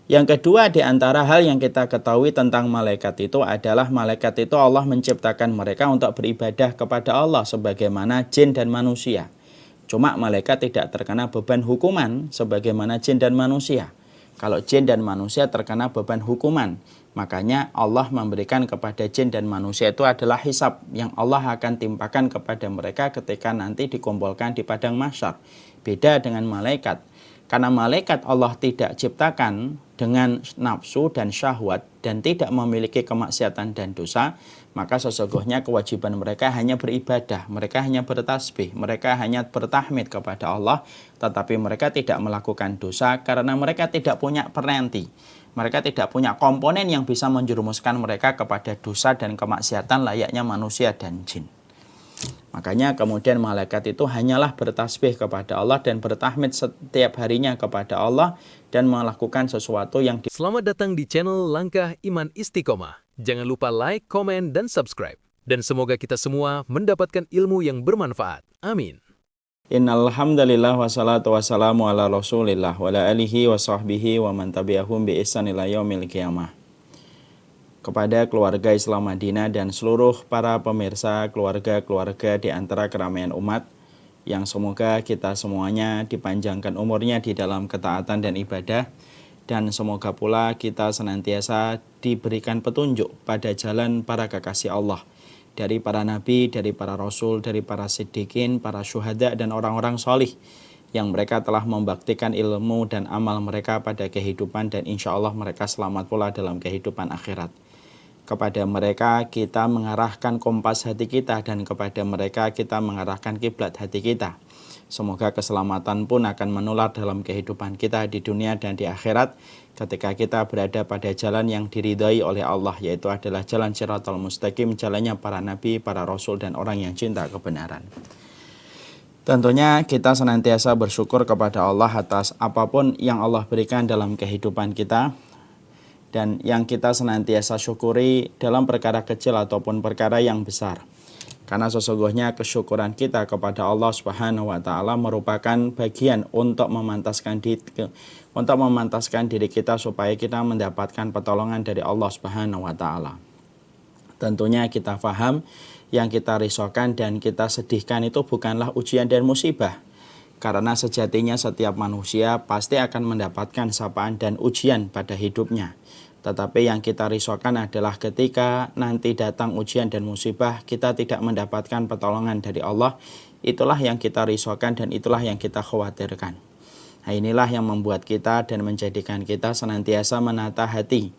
Yang kedua di antara hal yang kita ketahui tentang malaikat itu adalah malaikat itu Allah menciptakan mereka untuk beribadah kepada Allah sebagaimana jin dan manusia. Cuma malaikat tidak terkena beban hukuman sebagaimana jin dan manusia. Kalau jin dan manusia terkena beban hukuman, makanya Allah memberikan kepada jin dan manusia itu adalah hisab yang Allah akan timpakan kepada mereka ketika nanti dikumpulkan di padang mahsyar. Beda dengan malaikat. Karena malaikat Allah tidak ciptakan dengan nafsu dan syahwat dan tidak memiliki kemaksiatan dan dosa, maka sesungguhnya kewajiban mereka hanya beribadah, mereka hanya bertasbih, mereka hanya bertahmid kepada Allah, tetapi mereka tidak melakukan dosa karena mereka tidak punya penanti. Mereka tidak punya komponen yang bisa menjerumuskan mereka kepada dosa dan kemaksiatan layaknya manusia dan jin. Makanya kemudian malaikat itu hanyalah bertasbih kepada Allah dan bertahmid setiap harinya kepada Allah dan melakukan sesuatu yang Selamat datang di channel Langkah Iman Istiqomah. Jangan lupa like, komen, dan subscribe. Dan semoga kita semua mendapatkan ilmu yang bermanfaat. Amin. Innal hamdalillah wassalatu wassalamu ala Rasulillah wa ala alihi wa sahbihi wa man tabi'ahum bi ihsan ila yaumil qiyamah. Kepada keluarga Islam Madinah dan seluruh para pemirsa keluarga-keluarga di antara keramaian umat, yang semoga kita semuanya dipanjangkan umurnya di dalam ketaatan dan ibadah, dan semoga pula kita senantiasa diberikan petunjuk pada jalan para kekasih Allah, dari para nabi, dari para rasul, dari para siddiqin, para syuhada, dan orang-orang solih yang mereka telah membaktikan ilmu dan amal mereka pada kehidupan, dan insya Allah mereka selamat pula dalam kehidupan akhirat. Kepada mereka kita mengarahkan kompas hati kita, dan kepada mereka kita mengarahkan kiblat hati kita. Semoga keselamatan pun akan menular dalam kehidupan kita di dunia dan di akhirat ketika kita berada pada jalan yang diridhai oleh Allah, yaitu adalah jalan Shiratal Mustaqim, jalannya para nabi, para rasul, dan orang yang cinta kebenaran. Tentunya kita senantiasa bersyukur kepada Allah atas apapun yang Allah berikan dalam kehidupan kita, dan yang kita senantiasa syukuri dalam perkara kecil ataupun perkara yang besar. Karena sesungguhnya kesyukuran kita kepada Allah Subhanahu wa taala merupakan bagian untuk memantaskan diri kita supaya kita mendapatkan pertolongan dari Allah Subhanahu wa taala. Tentunya kita faham yang kita risaukan dan kita sedihkan itu bukanlah ujian dan musibah. Karena sejatinya setiap manusia pasti akan mendapatkan sapaan dan ujian pada hidupnya. Tetapi yang kita risaukan adalah ketika nanti datang ujian dan musibah, kita tidak mendapatkan pertolongan dari Allah. Itulah yang kita risaukan dan itulah yang kita khawatirkan. Nah, inilah yang membuat kita dan menjadikan kita senantiasa menata hati,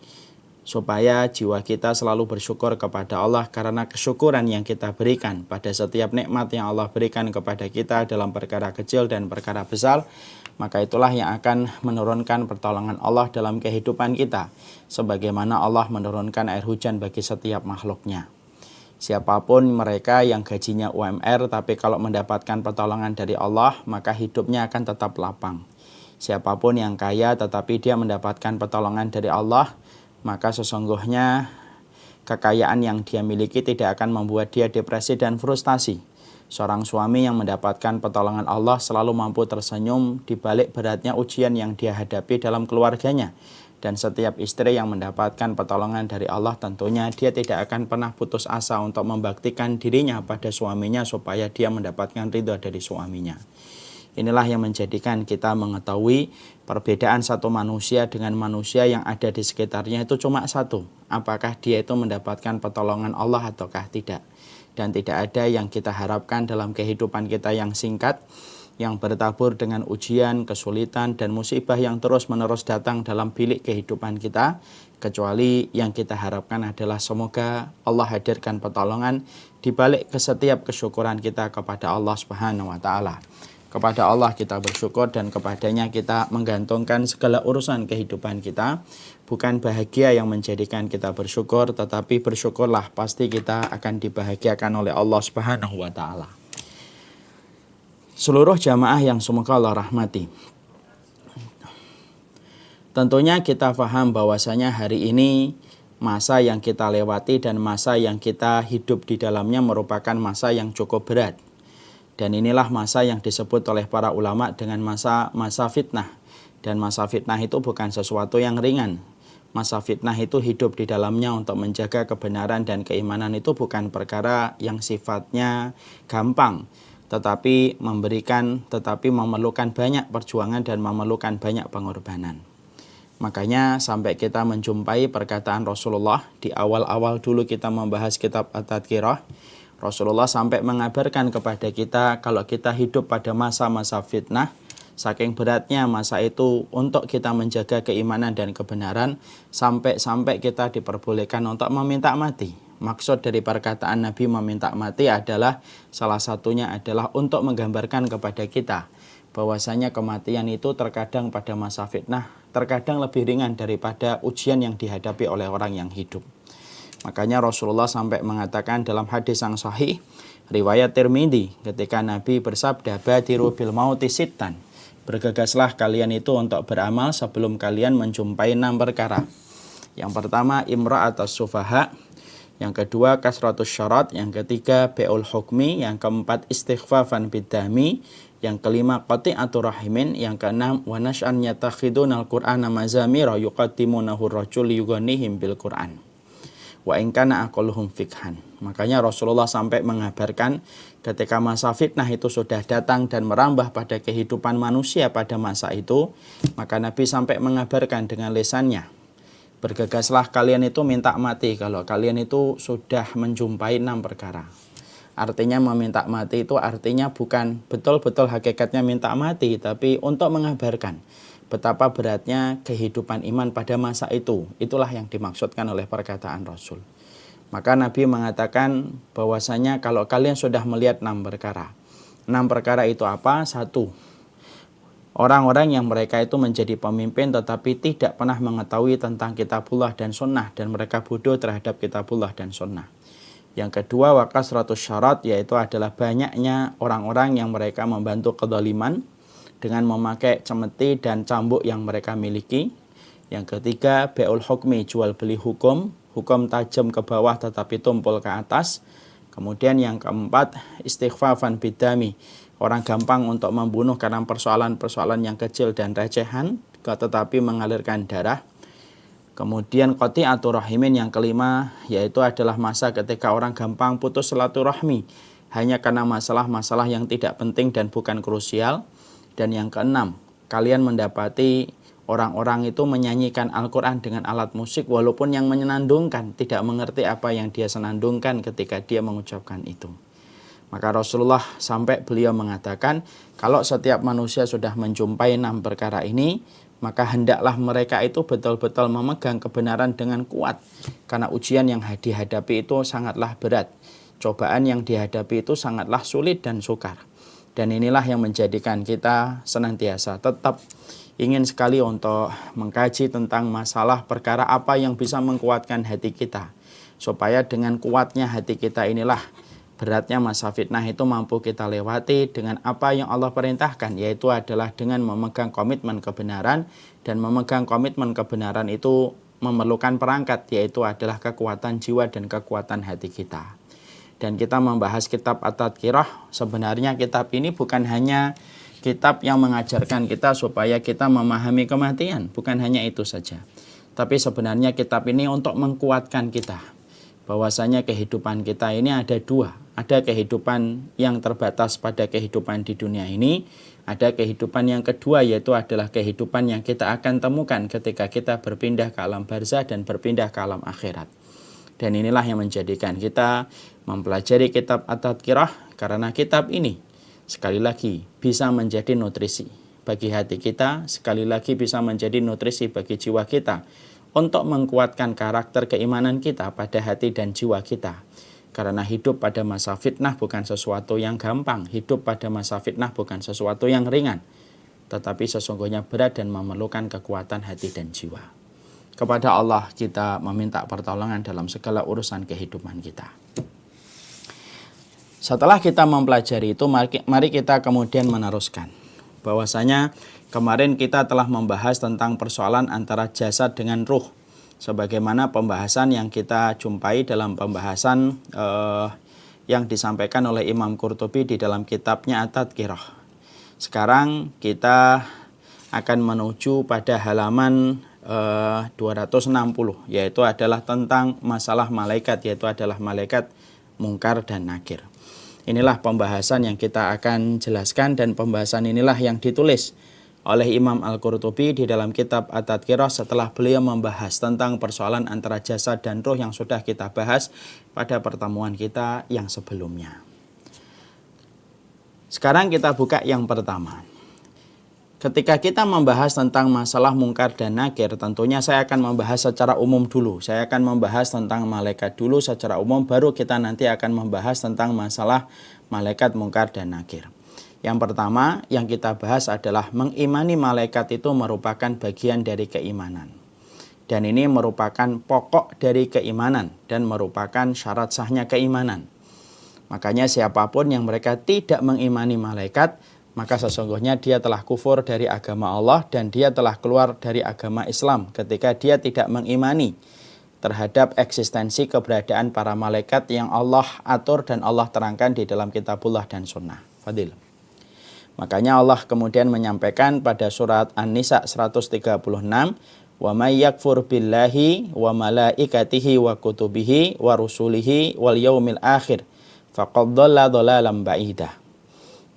supaya jiwa kita selalu bersyukur kepada Allah, karena kesyukuran yang kita berikan pada setiap nikmat yang Allah berikan kepada kita dalam perkara kecil dan perkara besar, maka itulah yang akan menurunkan pertolongan Allah dalam kehidupan kita, sebagaimana Allah menurunkan air hujan bagi setiap makhluknya. Siapapun mereka yang gajinya UMR, tapi kalau mendapatkan pertolongan dari Allah, maka hidupnya akan tetap lapang. Siapapun yang kaya tetapi dia mendapatkan pertolongan dari Allah, maka sesungguhnya kekayaan yang dia miliki tidak akan membuat dia depresi dan frustasi. Seorang suami yang mendapatkan pertolongan Allah selalu mampu tersenyum di balik beratnya ujian yang dia hadapi dalam keluarganya. Dan setiap istri yang mendapatkan pertolongan dari Allah, tentunya dia tidak akan pernah putus asa untuk membaktikan dirinya pada suaminya supaya dia mendapatkan ridho dari suaminya. Inilah yang menjadikan kita mengetahui perbedaan satu manusia dengan manusia yang ada di sekitarnya itu cuma satu. Apakah dia itu mendapatkan pertolongan Allah ataukah tidak. Dan tidak ada yang kita harapkan dalam kehidupan kita yang singkat, yang bertabur dengan ujian, kesulitan, dan musibah yang terus-menerus datang dalam bilik kehidupan kita, kecuali yang kita harapkan adalah semoga Allah hadirkan pertolongan di balik ke setiap kesyukuran kita kepada Allah Subhanahu wa taala. Kepada Allah kita bersyukur dan kepadanya kita menggantungkan segala urusan kehidupan kita. Bukan bahagia yang menjadikan kita bersyukur, tetapi bersyukurlah pasti kita akan dibahagiakan oleh Allah Subhanahu wa taala. Seluruh jamaah yang semoga Allah rahmati. Tentunya kita faham bahwasanya hari ini masa yang kita lewati dan masa yang kita hidup di dalamnya merupakan masa yang cukup berat. Dan inilah masa yang disebut oleh para ulama dengan masa fitnah. Dan masa fitnah itu bukan sesuatu yang ringan. Masa fitnah itu hidup di dalamnya untuk menjaga kebenaran dan keimanan itu bukan perkara yang sifatnya gampang, tetapi memerlukan banyak perjuangan dan memerlukan banyak pengorbanan. Makanya sampai kita menjumpai perkataan Rasulullah di awal-awal dulu kita membahas kitab At-Tadhkirah, Rasulullah sampai mengabarkan kepada kita kalau kita hidup pada masa-masa fitnah, saking beratnya masa itu untuk kita menjaga keimanan dan kebenaran, sampai-sampai kita diperbolehkan untuk meminta mati. Maksud dari perkataan Nabi meminta mati adalah salah satunya adalah untuk menggambarkan kepada kita bahwasanya kematian itu terkadang pada masa fitnah, terkadang lebih ringan daripada ujian yang dihadapi oleh orang yang hidup. Makanya Rasulullah sampai mengatakan dalam hadis yang sahih, riwayat Tirmidzi, ketika Nabi bersabda, badiru bil mauti sittan, bergegaslah kalian itu untuk beramal sebelum kalian menjumpai 6 perkara. Yang pertama imra'at as-sufaha, yang kedua kasratus syarat, yang ketiga be'ul hukmi, yang keempat istighfafan bidami, yang kelima qati'atur rahimin, yang keenam wa nash'an yatakhidunal qur'ana mazamira yuqaddimunahu rajul yughanihim bil qur'an wa in kana aqalluhum fikhan. Makanya Rasulullah sampai mengabarkan ketika masa fitnah itu sudah datang dan merambah pada kehidupan manusia pada masa itu, maka Nabi sampai mengabarkan dengan lisannya, bergegaslah kalian itu minta mati kalau kalian itu sudah menjumpai 6 perkara. Artinya meminta mati itu artinya bukan betul-betul hakikatnya minta mati, tapi untuk mengabarkan betapa beratnya kehidupan iman pada masa itu. Itulah yang dimaksudkan oleh perkataan Rasul. Maka Nabi mengatakan bahwasanya kalau kalian sudah melihat 6 perkara. 6 perkara itu apa? 1. Orang-orang yang mereka itu menjadi pemimpin tetapi tidak pernah mengetahui tentang kitabullah dan sunnah, dan mereka bodoh terhadap kitabullah dan sunnah. Yang kedua, wa kasratus syarat, yaitu adalah banyaknya orang-orang yang mereka membantu kezaliman dengan memakai cemeti dan cambuk yang mereka miliki. Yang ketiga, be'ul hukmi, jual beli hukum tajam ke bawah tetapi tumpul ke atas. Kemudian yang keempat, istighfafan bidami, orang gampang untuk membunuh karena persoalan-persoalan yang kecil dan recehan tetapi mengalirkan darah. Kemudian qati'atur rahimin, yang kelima, yaitu adalah masa ketika orang gampang putus silaturahmi hanya karena masalah-masalah yang tidak penting dan bukan krusial. Dan yang keenam, kalian mendapati orang-orang itu menyanyikan Al-Quran dengan alat musik walaupun yang menyenandungkan tidak mengerti apa yang dia senandungkan ketika dia mengucapkan itu. Maka Rasulullah sampai beliau mengatakan, kalau setiap manusia sudah menjumpai 6 perkara ini, maka hendaklah mereka itu betul-betul memegang kebenaran dengan kuat. Karena ujian yang dihadapi itu sangatlah berat. Cobaan yang dihadapi itu sangatlah sulit dan sukar. Dan inilah yang menjadikan kita senantiasa tetap ingin sekali untuk mengkaji tentang masalah perkara apa yang bisa mengkuatkan hati kita. Supaya dengan kuatnya hati kita inilah beratnya masa fitnah itu mampu kita lewati dengan apa yang Allah perintahkan, yaitu adalah dengan memegang komitmen kebenaran. Dan memegang komitmen kebenaran itu memerlukan perangkat, yaitu adalah kekuatan jiwa dan kekuatan hati kita. Dan kita membahas kitab At-Tadhkirah, sebenarnya kitab ini bukan hanya kitab yang mengajarkan kita supaya kita memahami kematian, bukan hanya itu saja. Tapi sebenarnya kitab ini untuk mengkuatkan kita bahwasanya kehidupan kita ini ada 2. Ada kehidupan yang terbatas pada kehidupan di dunia ini, ada kehidupan yang kedua, yaitu adalah kehidupan yang kita akan temukan ketika kita berpindah ke alam barzah dan berpindah ke alam akhirat. Dan inilah yang menjadikan kita mempelajari kitab At-Tadhkirah, karena kitab ini sekali lagi bisa menjadi nutrisi bagi hati kita, sekali lagi bisa menjadi nutrisi bagi jiwa kita untuk mengkuatkan karakter keimanan kita pada hati dan jiwa kita. Karena hidup pada masa fitnah bukan sesuatu yang gampang, hidup pada masa fitnah bukan sesuatu yang ringan, tetapi sesungguhnya berat dan memerlukan kekuatan hati dan jiwa. Kepada Allah kita meminta pertolongan dalam segala urusan kehidupan kita. Setelah kita mempelajari itu, mari kita kemudian meneruskan. Bahwasanya kemarin kita telah membahas tentang persoalan antara jasad dengan ruh. Sebagaimana pembahasan yang kita jumpai dalam pembahasan yang disampaikan oleh Imam Qurtubi di dalam kitabnya At-Tadhkirah. Sekarang kita akan menuju pada halaman 260, yaitu adalah tentang masalah malaikat, yaitu adalah malaikat mungkar dan nakir. Inilah pembahasan yang kita akan jelaskan, dan pembahasan inilah yang ditulis oleh Imam Al-Qurtubi di dalam kitab At-Tadhkirah setelah beliau membahas tentang persoalan antara jasad dan ruh yang sudah kita bahas pada pertemuan kita yang sebelumnya. Sekarang kita buka yang pertama. Ketika kita membahas tentang masalah mungkar dan nakir, tentunya saya akan membahas secara umum dulu. Saya akan membahas tentang malaikat dulu secara umum, baru kita nanti akan membahas tentang masalah malaikat mungkar dan nakir. Yang pertama yang kita bahas adalah mengimani malaikat itu merupakan bagian dari keimanan. Dan ini merupakan pokok dari keimanan dan merupakan syarat sahnya keimanan. Makanya siapapun yang mereka tidak mengimani malaikat, maka sesungguhnya dia telah kufur dari agama Allah dan dia telah keluar dari agama Islam ketika dia tidak mengimani terhadap eksistensi keberadaan para malaikat yang Allah atur dan Allah terangkan di dalam kitabullah dan sunnah. Fadil. Makanya Allah kemudian menyampaikan pada surat An-Nisa 136, "Wa may yakfur billahi wa malaikatihi wa kutubihi wa rusulihi wal yaumil akhir faqad dhalla dhalalan ba'idah."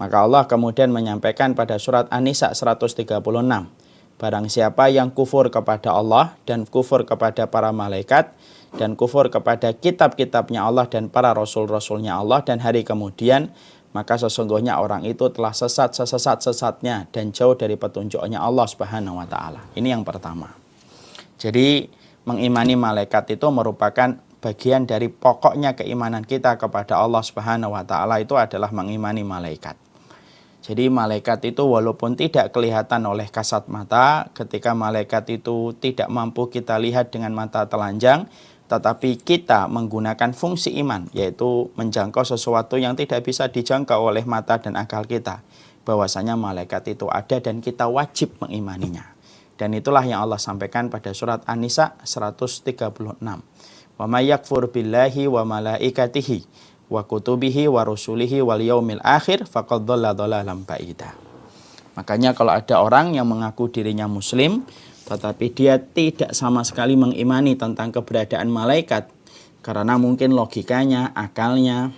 Maka Allah kemudian menyampaikan pada surat An-Nisa 136, barang siapa yang kufur kepada Allah dan kufur kepada para malaikat dan kufur kepada kitab-kitabnya Allah dan para rasul-rasulnya Allah dan hari kemudian, maka sesungguhnya orang itu telah sesat sesat-sesatnya dan jauh dari petunjuknya Allah Subhanahu wa taala. Ini yang pertama. Jadi mengimani malaikat itu merupakan bagian dari pokoknya keimanan kita kepada Allah Subhanahu wa taala, itu adalah mengimani malaikat. Jadi malaikat itu walaupun tidak kelihatan oleh kasat mata, ketika malaikat itu tidak mampu kita lihat dengan mata telanjang, tetapi kita menggunakan fungsi iman, yaitu menjangkau sesuatu yang tidak bisa dijangkau oleh mata dan akal kita, bahwasanya malaikat itu ada dan kita wajib mengimaninya. Dan itulah yang Allah sampaikan pada surat An-Nisa 136. "Wa may yakfur billahi wa malaikatihi wa kutubihi wa rusulihi wal yaumil akhir faqad dhalla dhalalan ba'ida." Makanya kalau ada orang yang mengaku dirinya muslim tetapi dia tidak sama sekali mengimani tentang keberadaan malaikat karena mungkin logikanya, akalnya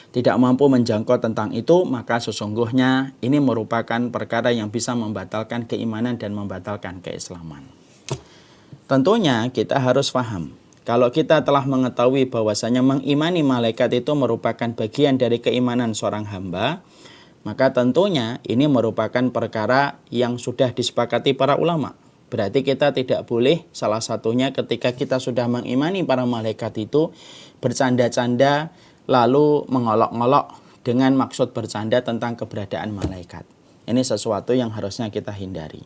tidak mampu menjangkau tentang itu, maka sesungguhnya ini merupakan perkara yang bisa membatalkan keimanan dan membatalkan keislaman. Tentunya kita harus paham, kalau kita telah mengetahui bahwasanya mengimani malaikat itu merupakan bagian dari keimanan seorang hamba, maka tentunya ini merupakan perkara yang sudah disepakati para ulama. Berarti kita tidak boleh salah satunya ketika kita sudah mengimani para malaikat itu bercanda-canda lalu mengolok-ngolok dengan maksud bercanda tentang keberadaan malaikat. Ini sesuatu yang harusnya kita hindari.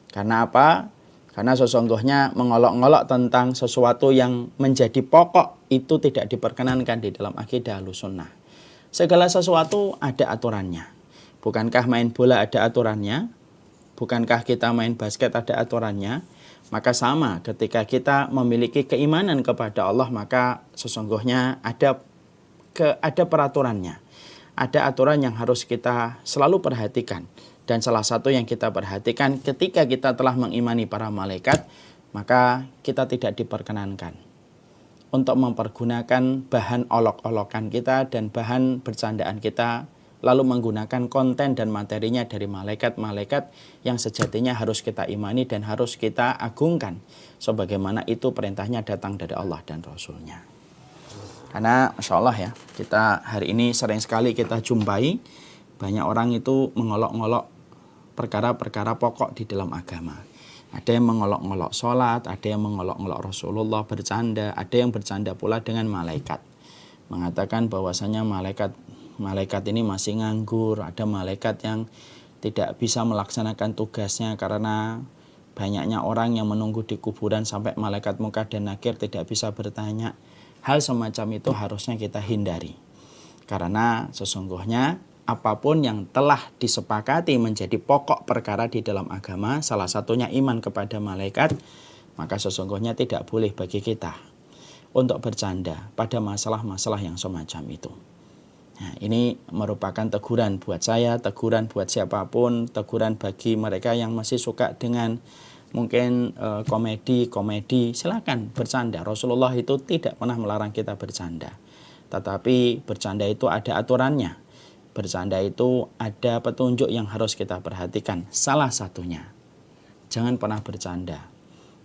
Karena apa? Karena sesungguhnya mengolok-ngolok tentang sesuatu yang menjadi pokok itu tidak diperkenankan di dalam akidah Ahlussunnah. Segala sesuatu ada aturannya. Bukankah main bola ada aturannya? Bukankah kita main basket ada aturannya? Maka sama ketika kita memiliki keimanan kepada Allah, maka sesungguhnya ada peraturannya. Ada aturan yang harus kita selalu perhatikan. Dan salah satu yang kita perhatikan ketika kita telah mengimani para malaikat, maka kita tidak diperkenankan untuk mempergunakan bahan olok-olokan kita dan bahan bercandaan kita, lalu menggunakan konten dan materinya dari malaikat-malaikat yang sejatinya harus kita imani dan harus kita agungkan, sebagaimana itu perintahnya datang dari Allah dan Rasulnya. Karena Masya Allah ya, kita hari ini sering sekali kita jumpai banyak orang itu mengolok-ngolok perkara-perkara pokok di dalam agama. Ada yang mengolok-ngolok sholat, ada yang mengolok-ngolok Rasulullah, bercanda, ada yang bercanda pula dengan malaikat. Mengatakan bahwasanya malaikat ini masih nganggur, ada malaikat yang tidak bisa melaksanakan tugasnya karena banyaknya orang yang menunggu di kuburan sampai malaikat mungkar dan nakir tidak bisa bertanya. Hal semacam itu harusnya kita hindari. Karena sesungguhnya apapun yang telah disepakati menjadi pokok perkara di dalam agama, salah satunya iman kepada malaikat, maka sesungguhnya tidak boleh bagi kita untuk bercanda pada masalah-masalah yang semacam itu. Nah, ini merupakan teguran buat saya, teguran buat siapapun, teguran bagi mereka yang masih suka dengan mungkin komedi, silakan bercanda. Rasulullah itu tidak pernah melarang kita bercanda. Tetapi bercanda itu ada aturannya. Bercanda itu ada petunjuk yang harus kita perhatikan. Salah satunya, jangan pernah bercanda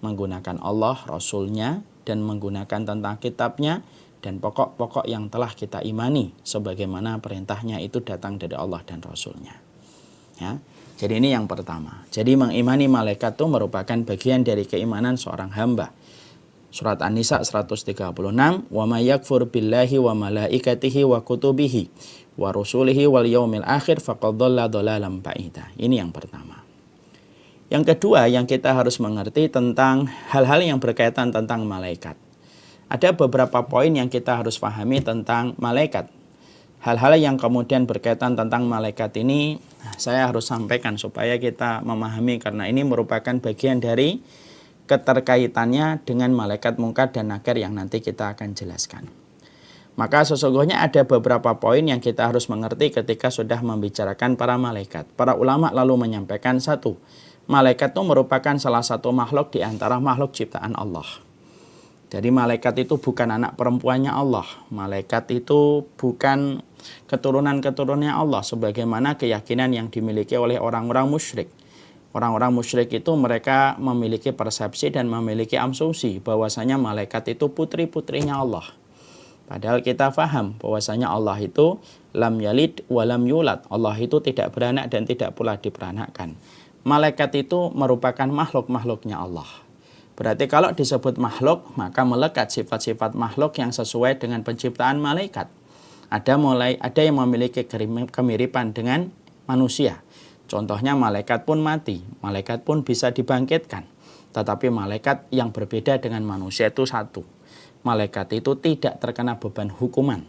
menggunakan Allah, Rasulnya, dan menggunakan tentang kitabnya, dan pokok-pokok yang telah kita imani sebagaimana perintahnya itu datang dari Allah dan Rasulnya. Ya. Jadi ini yang pertama. Jadi mengimani malaikat itu merupakan bagian dari keimanan seorang hamba. Surat An-Nisa 136, "Wa may yakfur billahi wa malaikatihi wa kutubihi wa rusulihi wal yaumil akhir faqad dhalla dhalalan ba'ida." Ini yang pertama. Yang kedua yang kita harus mengerti tentang hal-hal yang berkaitan tentang malaikat. Ada beberapa poin yang kita harus pahami tentang malaikat. Hal-hal yang kemudian berkaitan tentang malaikat ini saya harus sampaikan supaya kita memahami, karena ini merupakan bagian dari keterkaitannya dengan malaikat Munkar dan Nakir yang nanti kita akan jelaskan. Maka sesungguhnya ada beberapa poin yang kita harus mengerti ketika sudah membicarakan para malaikat. Para ulama lalu menyampaikan satu, malaikat itu merupakan salah satu makhluk di antara makhluk ciptaan Allah. Jadi malaikat itu bukan anak perempuannya Allah. Malaikat itu bukan keturunan-keturunannya Allah sebagaimana keyakinan yang dimiliki oleh orang-orang musyrik. Orang-orang musyrik itu mereka memiliki persepsi dan memiliki asumsi bahwasanya malaikat itu putri-putrinya Allah. Padahal kita faham bahwasanya Allah itu lam yalid wa lam yulad. Allah itu tidak beranak dan tidak pula diperanakkan. Malaikat itu merupakan makhluk-makhluknya Allah. Berarti kalau disebut makhluk, maka melekat sifat-sifat makhluk yang sesuai dengan penciptaan malaikat. Ada yang memiliki kemiripan dengan manusia. Contohnya malaikat pun mati, malaikat pun bisa dibangkitkan. Tetapi malaikat yang berbeda dengan manusia itu satu. Malaikat itu tidak terkena beban hukuman.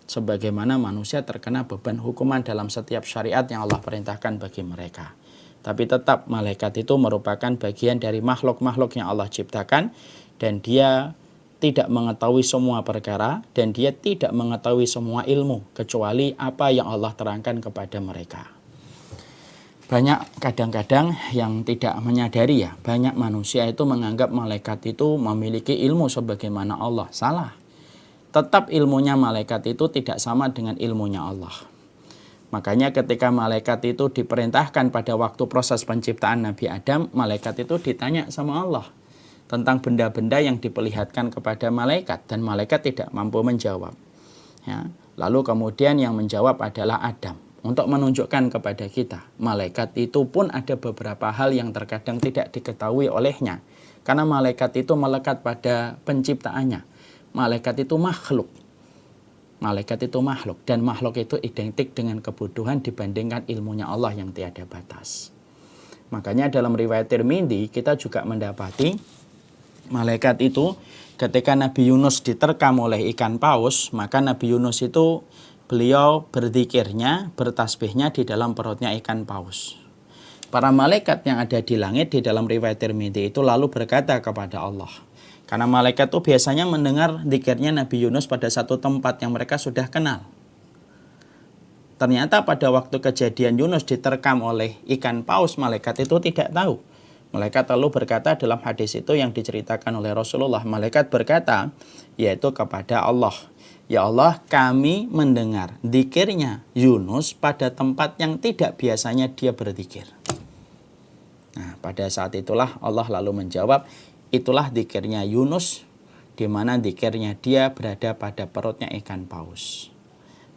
Sebagaimana manusia terkena beban hukuman dalam setiap syariat yang Allah perintahkan bagi mereka. Tapi tetap malaikat itu merupakan bagian dari makhluk-makhluk yang Allah ciptakan, dan dia tidak mengetahui semua perkara dan dia tidak mengetahui semua ilmu kecuali apa yang Allah terangkan kepada mereka. Banyak kadang-kadang yang tidak menyadari ya, banyak manusia itu menganggap malaikat itu memiliki ilmu sebagaimana Allah. Salah. Tetap ilmunya malaikat itu tidak sama dengan ilmunya Allah. Makanya ketika malaikat itu diperintahkan pada waktu proses penciptaan Nabi Adam, malaikat itu ditanya sama Allah tentang benda-benda yang diperlihatkan kepada malaikat, dan malaikat tidak mampu menjawab. Ya. Lalu kemudian yang menjawab adalah Adam. Untuk menunjukkan kepada kita, malaikat itu pun ada beberapa hal yang terkadang tidak diketahui olehnya. Karena malaikat itu melekat pada penciptaannya. Malaikat itu makhluk. Malaikat itu makhluk, dan makhluk itu identik dengan kebutuhan dibandingkan ilmunya Allah yang tiada batas. Makanya dalam riwayat Tirmidzi kita juga mendapati malaikat itu ketika Nabi Yunus diterkam oleh ikan paus, maka Nabi Yunus itu beliau berzikirnya, bertasbihnya di dalam perutnya ikan paus. Para malaikat yang ada di langit di dalam riwayat Tirmidzi itu lalu berkata kepada Allah, karena malaikat itu biasanya mendengar zikirnya Nabi Yunus pada satu tempat yang mereka sudah kenal. Ternyata pada waktu kejadian Yunus diterkam oleh ikan paus, malaikat itu tidak tahu. Malaikat lalu berkata dalam hadis itu yang diceritakan oleh Rasulullah, malaikat berkata yaitu kepada Allah, ya Allah, kami mendengar zikirnya Yunus pada tempat yang tidak biasanya dia berzikir. Nah, pada saat itulah Allah lalu menjawab, itulah zikirnya Yunus, di mana zikirnya dia berada pada perutnya ikan paus.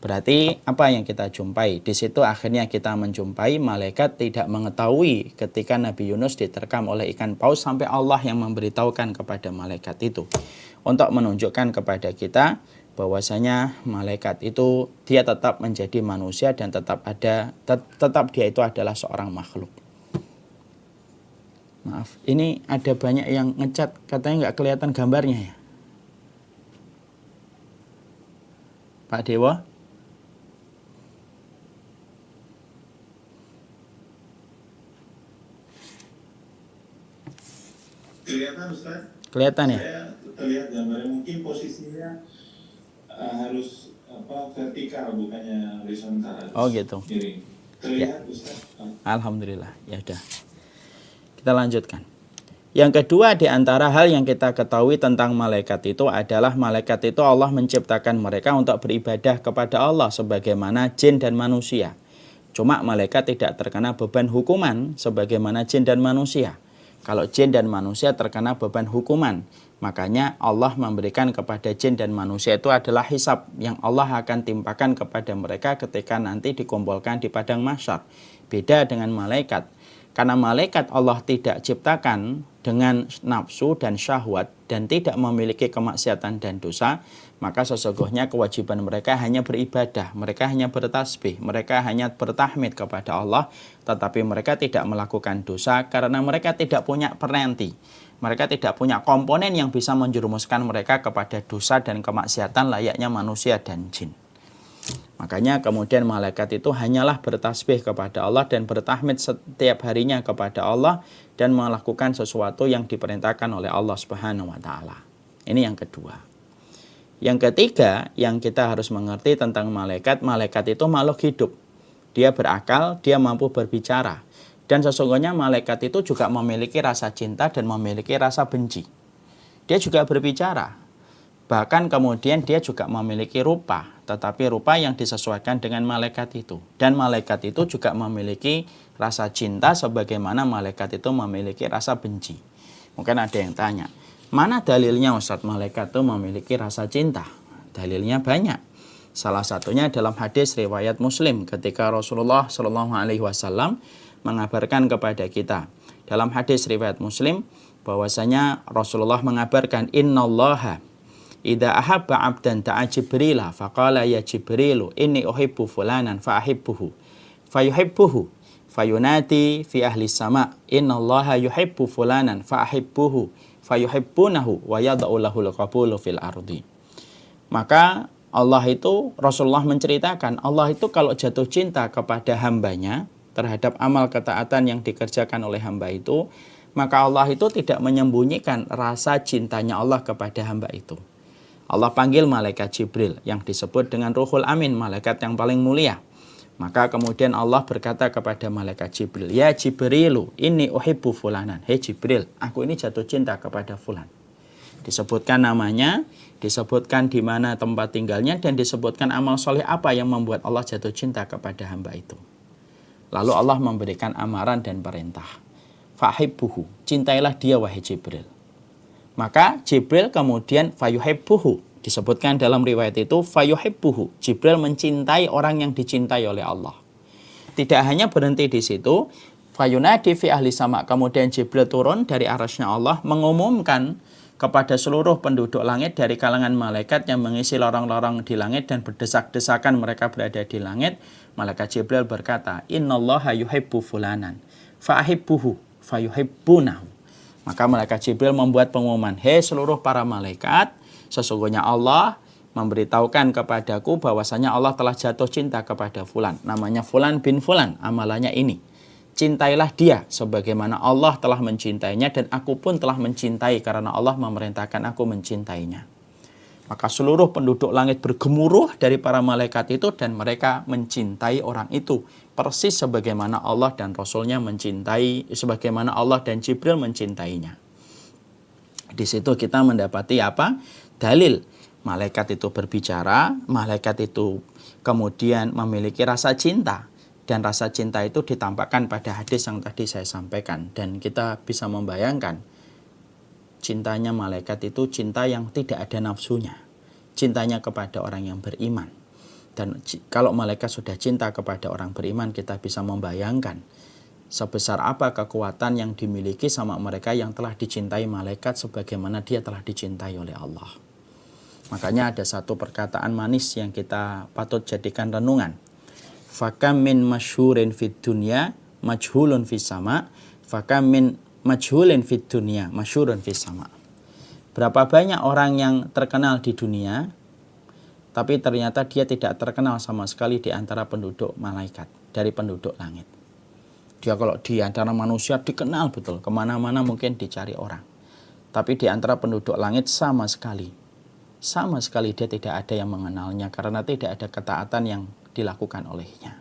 Berarti apa yang kita jumpai? Di situ akhirnya kita menjumpai malaikat tidak mengetahui ketika Nabi Yunus diterkam oleh ikan paus sampai Allah yang memberitahukan kepada malaikat itu. Untuk menunjukkan kepada kita bahwasanya malaikat itu dia tetap menjadi manusia dan tetap dia itu adalah seorang makhluk. Maaf, ini ada banyak yang ngecat, katanya nggak kelihatan gambarnya ya. Pak Dewa? Kelihatan Ustaz? Kelihatan ya? Saya terlihat gambarnya, mungkin posisinya harus vertikal bukannya horizontal. Oh gitu. Miring. Ya. Terlihat Ustaz. Alhamdulillah. Ya udah. Kita lanjutkan. Yang kedua di antara hal yang kita ketahui tentang malaikat itu adalah malaikat itu Allah menciptakan mereka untuk beribadah kepada Allah sebagaimana jin dan manusia. Cuma malaikat tidak terkena beban hukuman sebagaimana jin dan manusia. Kalau jin dan manusia terkena beban hukuman, makanya Allah memberikan kepada jin dan manusia itu adalah hisab yang Allah akan timpakan kepada mereka ketika nanti dikumpulkan di padang mahsyar. Beda dengan malaikat. Karena malaikat Allah tidak ciptakan dengan nafsu dan syahwat dan tidak memiliki kemaksiatan dan dosa, maka sesungguhnya kewajiban mereka hanya beribadah, mereka hanya bertasbih, mereka hanya bertahmid kepada Allah, tetapi mereka tidak melakukan dosa karena mereka tidak punya penanti. Mereka tidak punya komponen yang bisa menjerumuskan mereka kepada dosa dan kemaksiatan layaknya manusia dan jin. Makanya kemudian malaikat itu hanyalah bertasbih kepada Allah dan bertahmid setiap harinya kepada Allah dan melakukan sesuatu yang diperintahkan oleh Allah Subhanahu wa taala. Ini yang kedua. Yang ketiga yang kita harus mengerti tentang malaikat, malaikat itu makhluk hidup. Dia berakal, dia mampu berbicara. Dan sesungguhnya malaikat itu juga memiliki rasa cinta dan memiliki rasa benci. Dia juga berbicara. Bahkan kemudian dia juga memiliki rupa, tetapi rupa yang disesuaikan dengan malaikat itu. Dan malaikat itu juga memiliki rasa cinta sebagaimana malaikat itu memiliki rasa benci. Mungkin ada yang tanya, mana dalilnya Ustadz malaikat itu memiliki rasa cinta? Dalilnya banyak. Salah satunya dalam hadis riwayat Muslim ketika Rasulullah SAW mengabarkan kepada kita. Dalam hadis riwayat Muslim bahwasanya Rasulullah mengabarkan innallaha idza ahabba 'abdan ta'a Jibrila faqala ya Jibrilu inni uhibbu fulanan fa ahibbuhu fayuhibbuhu fayunati fi ahli sama innallaha yuhibbu fulanan fa ahibbuhu fayuhibbunahu wa yad'u lahul qabulu fil ardi. Maka Allah itu, Rasulullah menceritakan Allah itu kalau jatuh cinta kepada hambanya terhadap amal ketaatan yang dikerjakan oleh hamba itu, maka Allah itu tidak menyembunyikan rasa cintanya Allah kepada hamba itu. Allah panggil malaikat Jibril yang disebut dengan Ruhul Amin, malaikat yang paling mulia. Maka kemudian Allah berkata kepada malaikat Jibril, ya Jibrilu, inni uhibbu fulanan. Hei Jibril, aku ini jatuh cinta kepada fulan. Disebutkan namanya, disebutkan di mana tempat tinggalnya, dan disebutkan amal soleh apa yang membuat Allah jatuh cinta kepada hamba itu. Lalu Allah memberikan amaran dan perintah. Fahibbuhu, cintailah dia wahai Jibril. Maka Jibril kemudian fayuhibbuhu, disebutkan dalam riwayat itu fayuhibbuhu, Jibril mencintai orang yang dicintai oleh Allah. Tidak hanya berhenti di situ, fayunadi fi ahli sama, kemudian Jibril turun dari arasnya Allah mengumumkan kepada seluruh penduduk langit dari kalangan malaikat yang mengisi lorong-lorong di langit dan berdesak-desakan mereka berada di langit. Malaikat Jibril berkata, innallaha yuhibbu fulanan fa'ahibbuhu fayuhibbunahu. Maka malaikat Jibril membuat pengumuman, hei seluruh para malaikat, sesungguhnya Allah memberitahukan kepadaku bahwasanya Allah telah jatuh cinta kepada fulan. Namanya fulan bin fulan, amalannya ini. Cintailah dia sebagaimana Allah telah mencintainya dan aku pun telah mencintai karena Allah memerintahkan aku mencintainya. Maka seluruh penduduk langit bergemuruh dari para malaikat itu dan mereka mencintai orang itu. Persis sebagaimana Allah dan Rasulnya mencintai, sebagaimana Allah dan Jibril mencintainya. Di situ kita mendapati apa? Dalil. Malaikat itu berbicara, malaikat itu kemudian memiliki rasa cinta. Dan rasa cinta itu ditampakkan pada hadis yang tadi saya sampaikan. Dan kita bisa membayangkan, cintanya malaikat itu cinta yang tidak ada nafsunya. Cintanya kepada orang yang beriman. Dan kalau malaikat sudah cinta kepada orang beriman, kita bisa membayangkan sebesar apa kekuatan yang dimiliki sama mereka yang telah dicintai malaikat sebagaimana dia telah dicintai oleh Allah. Makanya ada satu perkataan manis yang kita patut jadikan renungan. Fakam min masyhurin fid dunya majhulun fis sama, fakam min majhulin fid dunya masyhurun fis sama. Berapa banyak orang yang terkenal di dunia tapi ternyata dia tidak terkenal sama sekali di antara penduduk malaikat, dari penduduk langit. Dia kalau di antara manusia dikenal betul, kemana-mana mungkin dicari orang. Tapi di antara penduduk langit sama sekali sama sekali dia tidak ada yang mengenalnya karena tidak ada ketaatan yang dilakukan olehnya.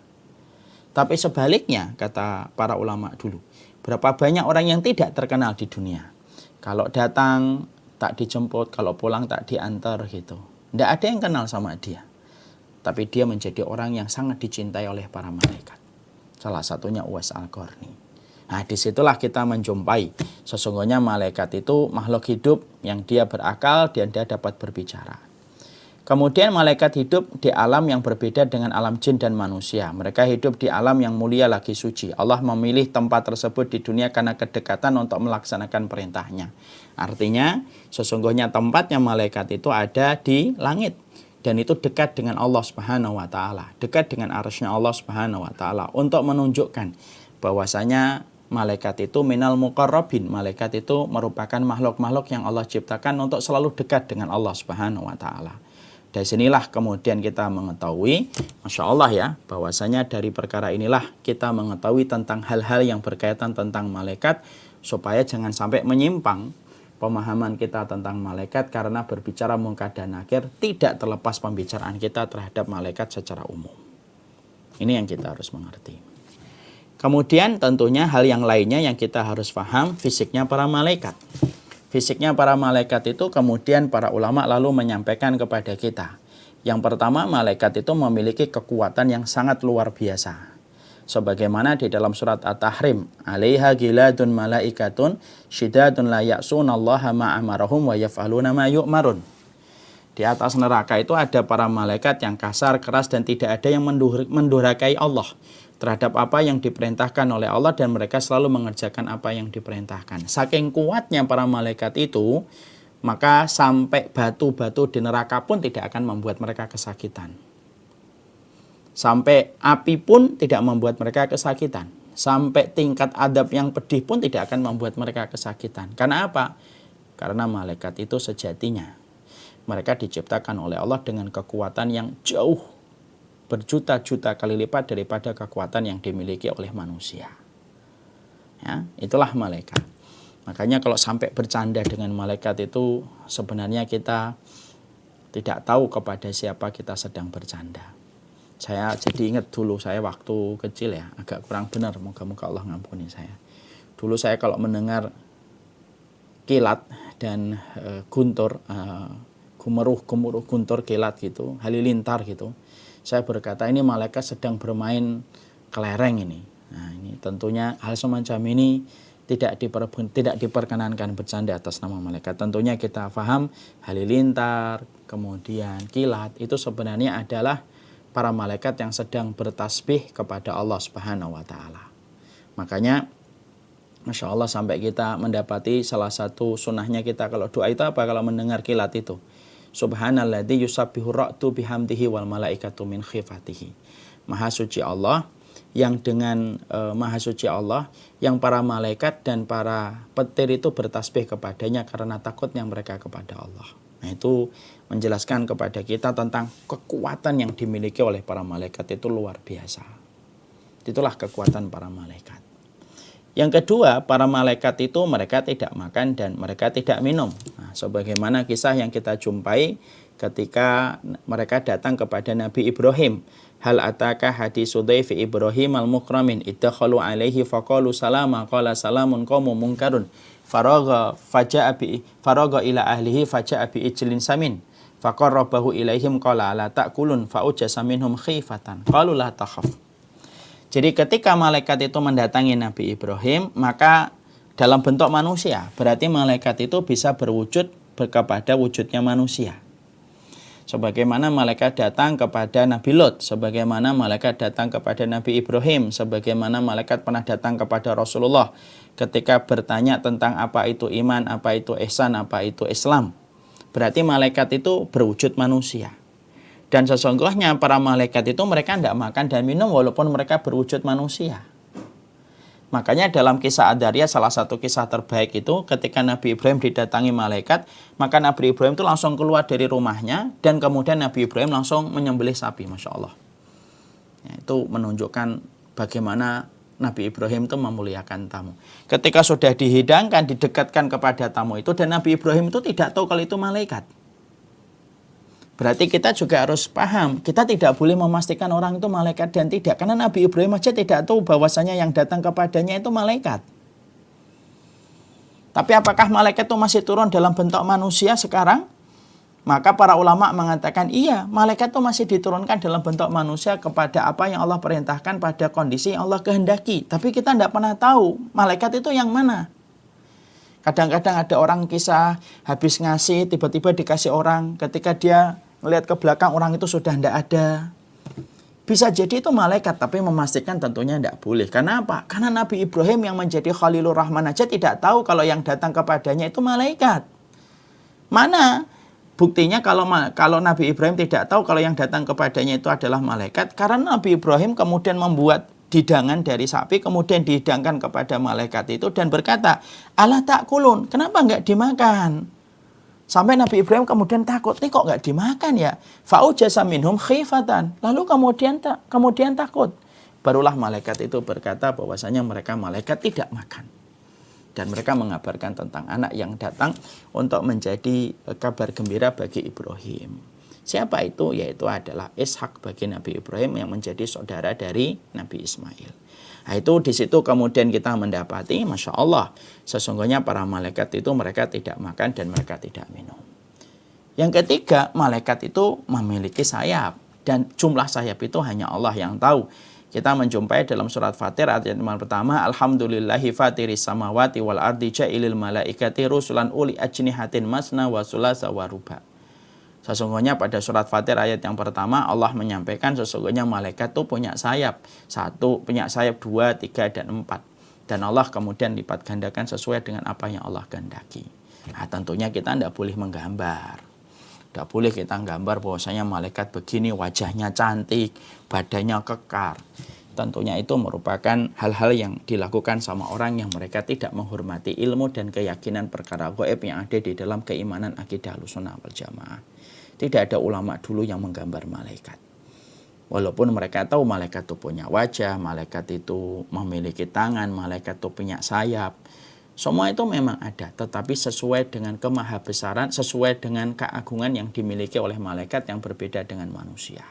Tapi sebaliknya, kata para ulama dulu, berapa banyak orang yang tidak terkenal di dunia. Kalau datang tak dijemput, kalau pulang tak diantar gitu. Tidak ada yang kenal sama dia. Tapi dia menjadi orang yang sangat dicintai oleh para malaikat. Salah satunya Uwais Al-Qarni. Nah, disitulah kita menjumpai sesungguhnya malaikat itu makhluk hidup yang dia berakal dan dia dapat berbicara. Kemudian malaikat hidup di alam yang berbeda dengan alam jin dan manusia. Mereka hidup di alam yang mulia lagi suci. Allah memilih tempat tersebut di dunia karena kedekatan untuk melaksanakan perintahnya. Artinya sesungguhnya tempatnya malaikat itu ada di langit. Dan itu dekat dengan Allah Subhanahu wa Ta'ala, dekat dengan arsy-Nya Allah Subhanahu wa Ta'ala, untuk menunjukkan bahwasanya malaikat itu minal muqarrabin. Malaikat itu merupakan makhluk-makhluk yang Allah ciptakan untuk selalu dekat dengan Allah Subhanahu wa Ta'ala. Dari sinilah kemudian kita mengetahui, Masya Allah ya, bahwasanya dari perkara inilah kita mengetahui tentang hal-hal yang berkaitan tentang malaikat, supaya jangan sampai menyimpang pemahaman kita tentang malaikat karena berbicara munkar dan nakir tidak terlepas pembicaraan kita terhadap malaikat secara umum. Ini yang kita harus mengerti. Kemudian tentunya hal yang lainnya yang kita harus paham, fisiknya para malaikat. Fisiknya para malaikat itu kemudian para ulama lalu menyampaikan kepada kita. Yang pertama, malaikat itu memiliki kekuatan yang sangat luar biasa. Sebagaimana di dalam surat At-Tahrim, alaiha giladun malaikatun syidadun la ya'sunallaha ma amarahum wa yaf'aluna ma yu'marun. Di atas neraka itu ada para malaikat yang kasar, keras, dan tidak ada yang mendurhakai Allah terhadap apa yang diperintahkan oleh Allah, dan mereka selalu mengerjakan apa yang diperintahkan. Saking kuatnya para malaikat itu, maka sampai batu-batu di neraka pun tidak akan membuat mereka kesakitan. Sampai api pun tidak membuat mereka kesakitan. Sampai tingkat adab yang pedih pun tidak akan membuat mereka kesakitan. Karena apa? Karena malaikat itu sejatinya mereka diciptakan oleh Allah dengan kekuatan yang jauh berjuta-juta kali lipat daripada kekuatan yang dimiliki oleh manusia. Ya, itulah malaikat. Makanya kalau sampai bercanda dengan malaikat itu sebenarnya kita tidak tahu kepada siapa kita sedang bercanda. Saya jadi ingat dulu saya waktu kecil ya, agak kurang benar, moga-moga Allah ngampuni saya. Dulu saya kalau mendengar kilat dan guntur, gemuruh guntur kilat gitu, halilintar gitu, saya berkata ini malaikat sedang bermain kelereng ini. Nah, ini tentunya hal semacam ini tidak diperkenankan bercanda atas nama malaikat. Tentunya kita paham halilintar, kemudian kilat itu sebenarnya adalah para malaikat yang sedang bertasbih kepada Allah Subhanahu wa Ta'ala. Makanya Masya Allah sampai kita mendapati salah satu sunnahnya kita kalau doa itu apa? Kalau mendengar kilat itu, Subhanalladzi yusabbihu ra'du bihamdihi wal malaikatu min khifatihi. Maha suci Allah yang dengan maha suci Allah yang para malaikat dan para petir itu bertasbih kepadanya karena takutnya mereka kepada Allah. Nah, itu menjelaskan kepada kita tentang kekuatan yang dimiliki oleh para malaikat itu luar biasa. Itulah kekuatan para malaikat. Yang kedua, para malaikat itu mereka tidak makan dan mereka tidak minum. Nah, sebagaimana kisah yang kita jumpai ketika mereka datang kepada Nabi Ibrahim. Hal ataka hadisu dhaifi Ibrahim al-mukramin iddakhalu alaihi faqalu salama qala salamun qaumun munkarun. Faragha ila ahlihi faja'a bi ijlin samin faqarrabahu ilaihim qala la ta'kulun fa'ujasa minhum khifatan qalu la takhaf. Jadi ketika malaikat itu mendatangi Nabi Ibrahim, maka dalam bentuk manusia, berarti malaikat itu bisa berwujud kepada wujudnya manusia. Sebagaimana malaikat datang kepada Nabi Lot, sebagaimana malaikat datang kepada Nabi Ibrahim, sebagaimana malaikat pernah datang kepada Rasulullah ketika bertanya tentang apa itu iman, apa itu ihsan, apa itu Islam. Berarti malaikat itu berwujud manusia. Dan sesungguhnya para malaikat itu mereka tidak makan dan minum walaupun mereka berwujud manusia. Makanya dalam kisah Ad-Dariyah salah satu kisah terbaik itu ketika Nabi Ibrahim didatangi malaikat, maka Nabi Ibrahim itu langsung keluar dari rumahnya dan kemudian Nabi Ibrahim langsung menyembelih sapi, Masya Allah. Ya, itu menunjukkan bagaimana Nabi Ibrahim itu memuliakan tamu. Ketika sudah dihidangkan, didekatkan kepada tamu itu dan Nabi Ibrahim itu tidak tahu kalau itu malaikat. Berarti kita juga harus paham, kita tidak boleh memastikan orang itu malaikat dan tidak. Karena Nabi Ibrahim aja tidak tahu bahwasanya yang datang kepadanya itu malaikat. Tapi apakah malaikat itu masih turun dalam bentuk manusia sekarang? Maka para ulama mengatakan iya, malaikat itu masih diturunkan dalam bentuk manusia kepada apa yang Allah perintahkan pada kondisi yang Allah kehendaki. Tapi kita tidak pernah tahu malaikat itu yang mana. Kadang-kadang ada orang kisah habis ngasih, tiba-tiba dikasih orang, ketika dia melihat ke belakang orang itu sudah tidak ada. Bisa jadi itu malaikat, tapi memastikan tentunya tidak boleh. Karena apa? Karena Nabi Ibrahim yang menjadi Khalilur Rahman aja tidak tahu kalau yang datang kepadanya itu malaikat. Mana buktinya kalau Nabi Ibrahim tidak tahu kalau yang datang kepadanya itu adalah malaikat? Karena Nabi Ibrahim kemudian membuat hidangan dari sapi, kemudian dihidangkan kepada malaikat itu dan berkata, "Alah ta'kulun, kenapa enggak dimakan?" Sampai Nabi Ibrahim kemudian takut, "Ini kok enggak dimakan ya?" Fa'ujasa minhum khifatan. Lalu kemudian takut. Barulah malaikat itu berkata bahwasanya mereka malaikat tidak makan. Dan mereka mengabarkan tentang anak yang datang untuk menjadi kabar gembira bagi Ibrahim. Siapa itu? Yaitu adalah Ishak bagi Nabi Ibrahim yang menjadi saudara dari Nabi Ismail. Nah, itu di situ kemudian kita mendapati, Masya Allah, sesungguhnya para malaikat itu mereka tidak makan dan mereka tidak minum. Yang ketiga, malaikat itu memiliki sayap dan jumlah sayap itu hanya Allah yang tahu. Kita menjumpai dalam surat Fatir ayat yang pertama, Alhamdulillahi fatiris samawati wal ardi ja'ilil malaikati rusulan uli ajnihatin masna wa sulasa wa ruba. Sesungguhnya pada surat Fatir ayat yang pertama Allah menyampaikan sesungguhnya malaikat itu punya sayap. 1, punya sayap 2, 3, dan 4. Dan Allah kemudian lipat gandakan sesuai dengan apa yang Allah kehendaki. Nah, tentunya kita tidak boleh menggambar. Tidak boleh kita gambar bahwasanya malaikat begini, wajahnya cantik, badannya kekar. Tentunya itu merupakan hal-hal yang dilakukan sama orang yang mereka tidak menghormati ilmu dan keyakinan perkara gaib yang ada di dalam keimanan akidah Ahlussunnah wal Jamaah. Tidak ada ulama dulu yang menggambar malaikat. Walaupun mereka tahu malaikat itu punya wajah, malaikat itu memiliki tangan, malaikat itu punya sayap. Semua itu memang ada, tetapi sesuai dengan kemahabesaran, sesuai dengan keagungan yang dimiliki oleh malaikat yang berbeda dengan manusia.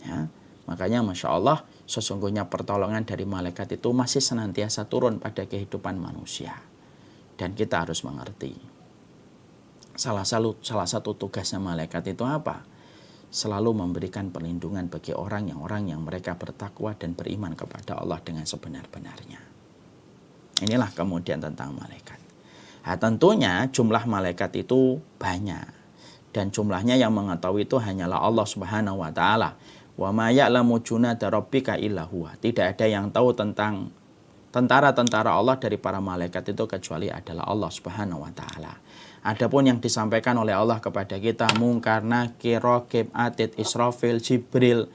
Ya, makanya Masya Allah, sesungguhnya pertolongan dari malaikat itu masih senantiasa turun pada kehidupan manusia. Dan kita harus mengerti. Salah satu tugasnya malaikat itu apa? Selalu memberikan perlindungan bagi orang yang mereka bertakwa dan beriman kepada Allah dengan sebenar-benarnya. Inilah kemudian tentang malaikat. Nah, tentunya jumlah malaikat itu banyak. Dan jumlahnya yang mengetahui itu hanyalah Allah Subhanahu wa Ta'ala. Wa ma ya'lamu junada rabbika illa huwa. Tidak ada yang tahu tentang tentara-tentara Allah dari para malaikat itu kecuali adalah Allah Subhanahu wa Ta'ala. Adapun yang disampaikan oleh Allah kepada kita, Munkar, Nakir, Raqib, Atid, Israfil, Jibril,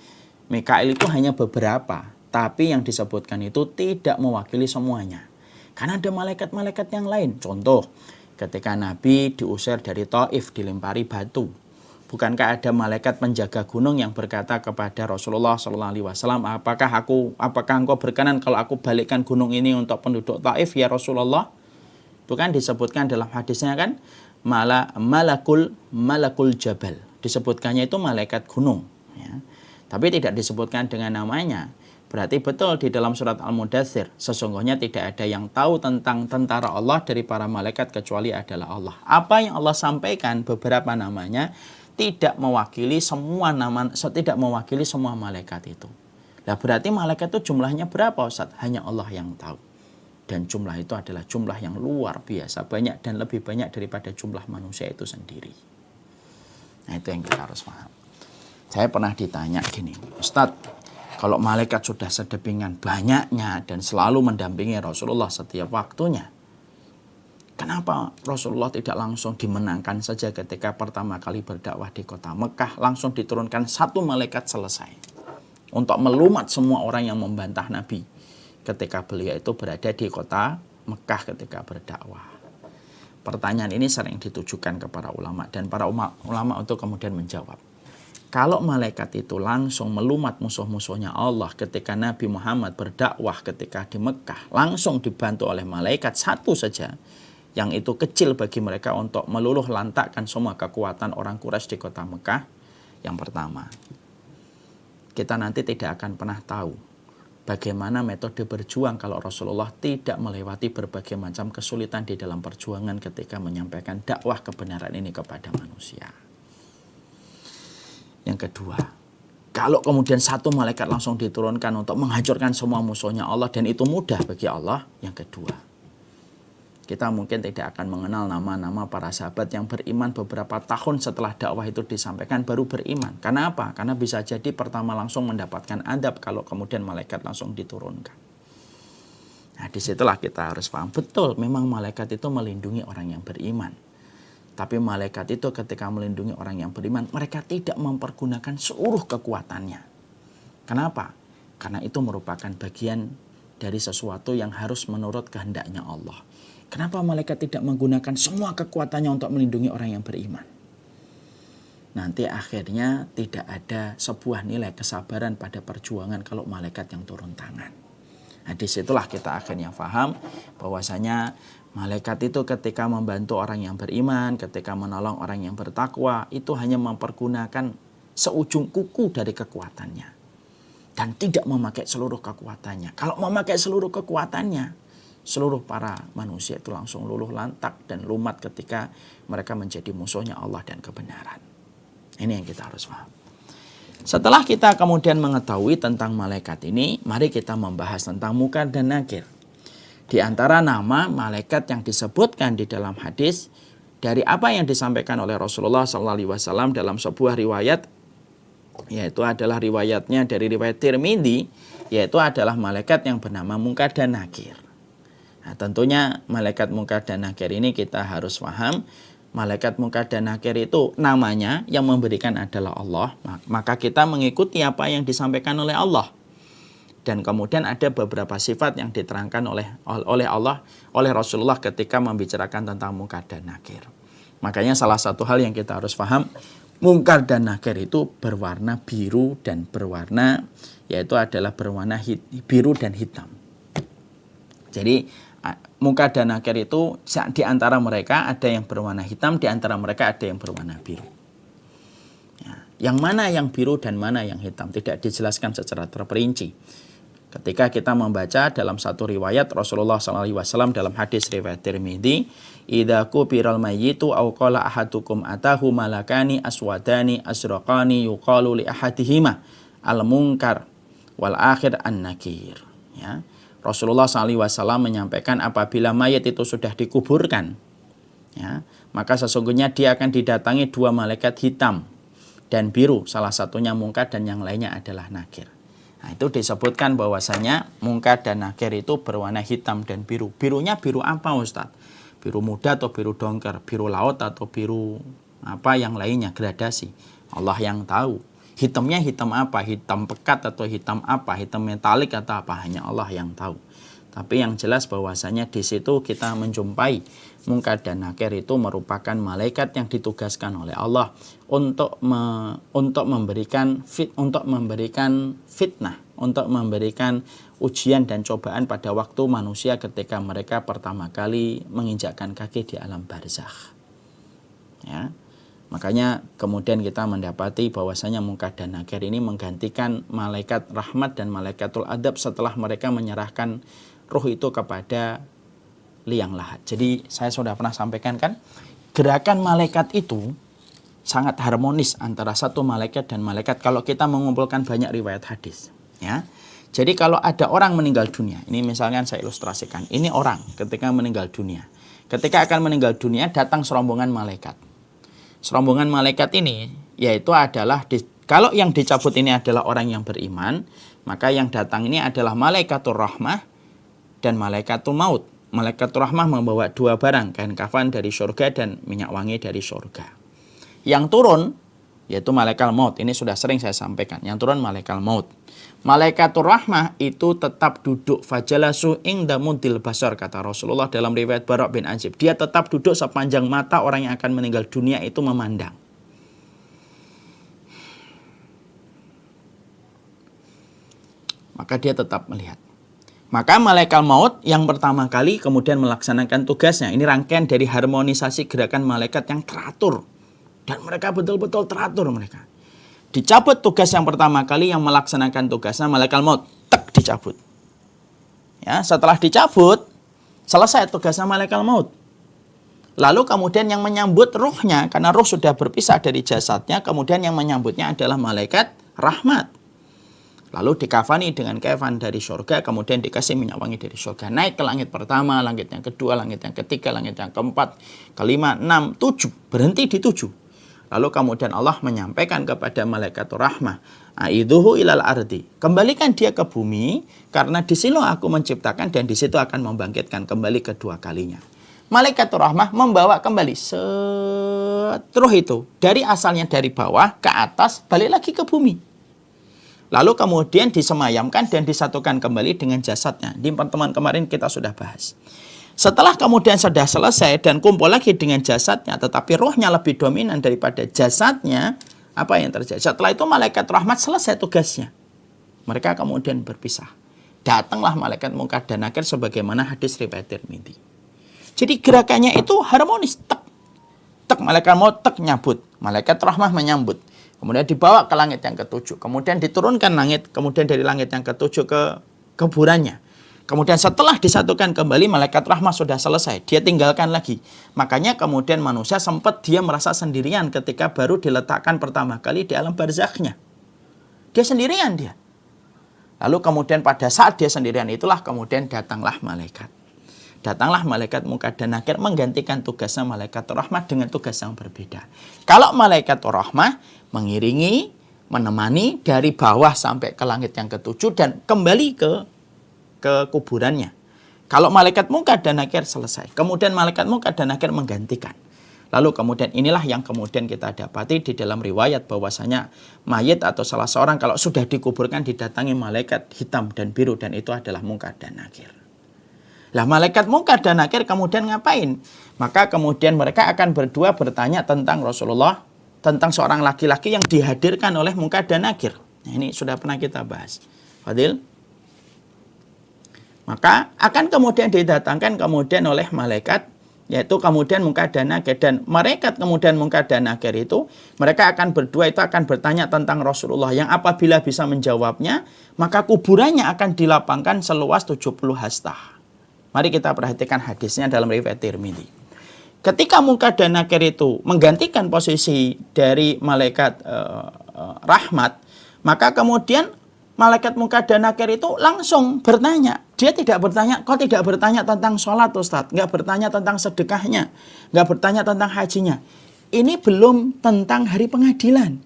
Mikail itu hanya beberapa. Tapi yang disebutkan itu tidak mewakili semuanya. Karena ada malaikat-malaikat yang lain. Contoh, ketika Nabi diusir dari Taif, dilempari batu. Bukankah ada malaikat penjaga gunung yang berkata kepada Rasulullah SAW, apakah engkau berkenan kalau aku balikkan gunung ini untuk penduduk Taif ya Rasulullah? Bukan disebutkan dalam hadisnya kan, malakul jabal. Disebutkannya itu malaikat gunung. Ya. Tapi tidak disebutkan dengan namanya. Berarti betul di dalam surat Al-Mudaththir, sesungguhnya tidak ada yang tahu tentang tentara Allah dari para malaikat kecuali adalah Allah. Apa yang Allah sampaikan, beberapa namanya, tidak mewakili semua malaikat itu. Nah, berarti malaikat itu jumlahnya berapa Ustaz? Hanya Allah yang tahu. Dan jumlah itu adalah jumlah yang luar biasa banyak dan lebih banyak daripada jumlah manusia itu sendiri. Nah, itu yang kita harus paham. Saya pernah ditanya gini, Ustaz, kalau malaikat sudah sedemikian banyaknya dan selalu mendampingi Rasulullah setiap waktunya, kenapa Rasulullah tidak langsung dimenangkan saja ketika pertama kali berdakwah di kota Mekah, langsung diturunkan satu malaikat selesai untuk melumat semua orang yang membantah Nabi ketika beliau itu berada di kota Mekah ketika berdakwah. Pertanyaan ini sering ditujukan kepada ulama dan para ulama untuk kemudian menjawab. Kalau malaikat itu langsung melumat musuh-musuhnya Allah ketika Nabi Muhammad berdakwah ketika di Mekah, langsung dibantu oleh malaikat satu saja, yang itu kecil bagi mereka untuk meluluh lantakkan semua kekuatan orang Quraisy di kota Mekah. Yang pertama, kita nanti tidak akan pernah tahu bagaimana metode berjuang kalau Rasulullah tidak melewati berbagai macam kesulitan di dalam perjuangan ketika menyampaikan dakwah kebenaran ini kepada manusia. Yang kedua, kalau kemudian satu malaikat langsung diturunkan untuk menghancurkan semua musuhnya Allah dan itu mudah bagi Allah. Yang kedua, kita mungkin tidak akan mengenal nama-nama para sahabat yang beriman beberapa tahun setelah dakwah itu disampaikan baru beriman. Karena apa? Karena bisa jadi pertama langsung mendapatkan adab kalau kemudian malaikat langsung diturunkan. Nah, disitulah kita harus paham betul memang malaikat itu melindungi orang yang beriman. Tapi malaikat itu ketika melindungi orang yang beriman, mereka tidak mempergunakan seluruh kekuatannya. Kenapa? Karena itu merupakan bagian dari sesuatu yang harus menurut kehendaknya Allah. Kenapa malaikat tidak menggunakan semua kekuatannya untuk melindungi orang yang beriman? Nanti akhirnya tidak ada sebuah nilai kesabaran pada perjuangan kalau malaikat yang turun tangan. Nah, disitulah kita akhirnya paham bahwasanya malaikat itu ketika membantu orang yang beriman, ketika menolong orang yang bertakwa, itu hanya mempergunakan seujung kuku dari kekuatannya. Dan tidak memakai seluruh kekuatannya. Kalau memakai seluruh kekuatannya, seluruh para manusia itu langsung luluh lantak dan lumat ketika mereka menjadi musuhnya Allah dan kebenaran. Ini yang kita harus paham. Setelah kita kemudian mengetahui tentang malaikat ini, mari kita membahas tentang Munkar dan Nakir. Di antara nama malaikat yang disebutkan di dalam hadis, dari apa yang disampaikan oleh Rasulullah SAW dalam sebuah riwayat, yaitu adalah riwayatnya dari riwayat Tirmidzi, yaitu adalah malaikat yang bernama Munkar dan Nakir. Nah, tentunya malaikat Munkar dan Nakir ini kita harus paham. Malaikat Munkar dan Nakir itu namanya yang memberikan adalah Allah. Maka kita mengikuti apa yang disampaikan oleh Allah. Dan kemudian ada beberapa sifat yang diterangkan oleh Allah, oleh Rasulullah ketika membicarakan tentang Munkar dan Nakir. Makanya salah satu hal yang kita harus paham, Munkar dan Nakir itu berwarna biru dan berwarna, yaitu adalah berwarna biru dan hitam. Jadi Munkar dan Nakir itu di antara mereka ada yang berwarna hitam, di antara mereka ada yang berwarna biru. Ya, yang mana yang biru dan mana yang hitam tidak dijelaskan secara terperinci. Ketika kita membaca dalam satu riwayat Rasulullah SAW dalam hadis riwayat Tirmidzi, "Idza kubiral mayyitu aw qala ahadukum atahu malakani aswadani asraqani yuqalu li ahadihima al-munkar wal akhir an-nakir." Ya. Rasulullah SAW menyampaikan apabila mayat itu sudah dikuburkan, ya, maka sesungguhnya dia akan didatangi dua malaikat hitam dan biru, salah satunya Munkar dan yang lainnya adalah Nakir. Nah, itu disebutkan bahwasanya Munkar dan Nakir itu berwarna hitam dan biru. Birunya biru apa, Ustadz? Biru muda atau biru dongker, biru laut atau biru apa yang lainnya, gradasi. Allah yang tahu. Hitamnya hitam apa? Hitam pekat atau hitam apa? Hitam metalik atau apa? Hanya Allah yang tahu. Tapi yang jelas bahwasanya di situ kita menjumpai Munkar dan Nakir itu merupakan malaikat yang ditugaskan oleh Allah untuk memberikan fitnah, untuk memberikan ujian dan cobaan pada waktu manusia ketika mereka pertama kali menginjakkan kaki di alam barzakh. Ya. Makanya kemudian kita mendapati bahwasanya Munkar dan Nakir ini menggantikan malaikat rahmat dan malaikatul adab setelah mereka menyerahkan ruh itu kepada liang lahat. Jadi saya sudah pernah sampaikan kan, gerakan malaikat itu sangat harmonis antara satu malaikat dan malaikat kalau kita mengumpulkan banyak riwayat hadis. Ya. Jadi kalau ada orang meninggal dunia, ini misalkan saya ilustrasikan, ini orang ketika meninggal dunia. Ketika akan meninggal dunia datang serombongan malaikat. Serombongan malaikat ini yaitu adalah kalau yang dicabut ini adalah orang yang beriman, maka yang datang ini adalah malaikatur rahmah dan malaikatul maut. Malaikatur rahmah membawa dua barang, kain kafan dari surga dan minyak wangi dari surga. Yang turun yaitu malaikat maut. Ini sudah sering saya sampaikan. Yang turun malaikat maut. Malaikatur rahmah itu tetap duduk fajalasu ingda mudil basar, kata Rasulullah dalam riwayat Bara' bin Azib. Dia tetap duduk sepanjang mata orang yang akan meninggal dunia itu memandang. Maka dia tetap melihat. Maka malaikat maut yang pertama kali kemudian melaksanakan tugasnya. Ini rangkaian dari harmonisasi gerakan malaikat yang teratur. Dan mereka betul-betul teratur mereka. Dicabut tugas yang pertama kali, yang melaksanakan tugasnya malaikat maut. Tek, dicabut. Ya, setelah dicabut, selesai tugasnya malaikat maut. Lalu kemudian yang menyambut ruhnya, karena ruh sudah berpisah dari jasadnya, kemudian yang menyambutnya adalah malaikat rahmat. Lalu dikafani dengan kafan dari surga, kemudian dikasih minyak wangi dari surga. Naik ke langit pertama, langit yang kedua, langit yang ketiga, langit yang keempat, kelima, enam, tujuh. Berhenti di tujuh. Lalu kemudian Allah menyampaikan kepada malaikat rahmah, A'idhuhu ilal ardi. Kembalikan dia ke bumi, karena di sini aku menciptakan dan di situ akan membangkitkan kembali kedua kalinya. Malaikat rahmah membawa kembali seteruh itu. Dari asalnya dari bawah ke atas, balik lagi ke bumi. Lalu kemudian disemayamkan dan disatukan kembali dengan jasadnya. Di pertemuan kemarin kita sudah bahas. Setelah kemudian sudah selesai dan kumpul lagi dengan jasadnya, tetapi rohnya lebih dominan daripada jasadnya, apa yang terjadi? Setelah itu malaikat rahmat selesai tugasnya. Mereka kemudian berpisah. Datanglah malaikat Munkar dan Nakir sebagaimana hadis riwayat Tirmidzi. Jadi gerakannya itu harmonis. Tek, tek, malaikat maut, tek, nyabut. Malaikat rahmah menyambut. Kemudian dibawa ke langit yang ketujuh. Kemudian diturunkan langit. Kemudian dari langit yang ketujuh ke kuburannya. Kemudian setelah disatukan kembali, malaikat rahmah sudah selesai. Dia tinggalkan lagi. Makanya kemudian manusia sempat dia merasa sendirian ketika baru diletakkan pertama kali di alam barzakhnya. Dia sendirian dia. Lalu kemudian pada saat dia sendirian itulah kemudian datanglah malaikat. Datanglah malaikat Munkar dan Nakir menggantikan tugasnya malaikat rahmah dengan tugas yang berbeda. Kalau malaikat rahmah mengiringi, menemani dari bawah sampai ke langit yang ketujuh dan kembali ke kuburannya. Kalau malaikat Munkar dan Nakir selesai. Kemudian malaikat Munkar dan Nakir menggantikan. Lalu kemudian inilah yang kemudian kita dapati di dalam riwayat bahwasanya mayit atau salah seorang kalau sudah dikuburkan didatangi malaikat hitam dan biru dan itu adalah Munkar dan Nakir. Lah malaikat Munkar dan Nakir kemudian ngapain? Maka kemudian mereka akan berdua bertanya tentang Rasulullah, tentang seorang laki-laki yang dihadirkan oleh Munkar dan Nakir. Nah, ini sudah pernah kita bahas. Fadil? Maka akan kemudian didatangkan kemudian oleh malaikat, yaitu kemudian Munkar dan Nakir. Dan mereka kemudian Munkar dan Nakir itu, mereka akan berdua itu akan bertanya tentang Rasulullah, yang apabila bisa menjawabnya, maka kuburannya akan dilapangkan seluas 70 hastah. Mari kita perhatikan hadisnya dalam riwayat Tirmidzi. Ketika Munkar dan Nakir itu menggantikan posisi dari malaikat rahmat, maka kemudian malaikat Munkar dan Nakir itu langsung bertanya. Dia tidak bertanya, kok tidak bertanya tentang sholat Ustaz, nggak bertanya tentang sedekahnya, nggak bertanya tentang hajinya. Ini belum tentang hari pengadilan.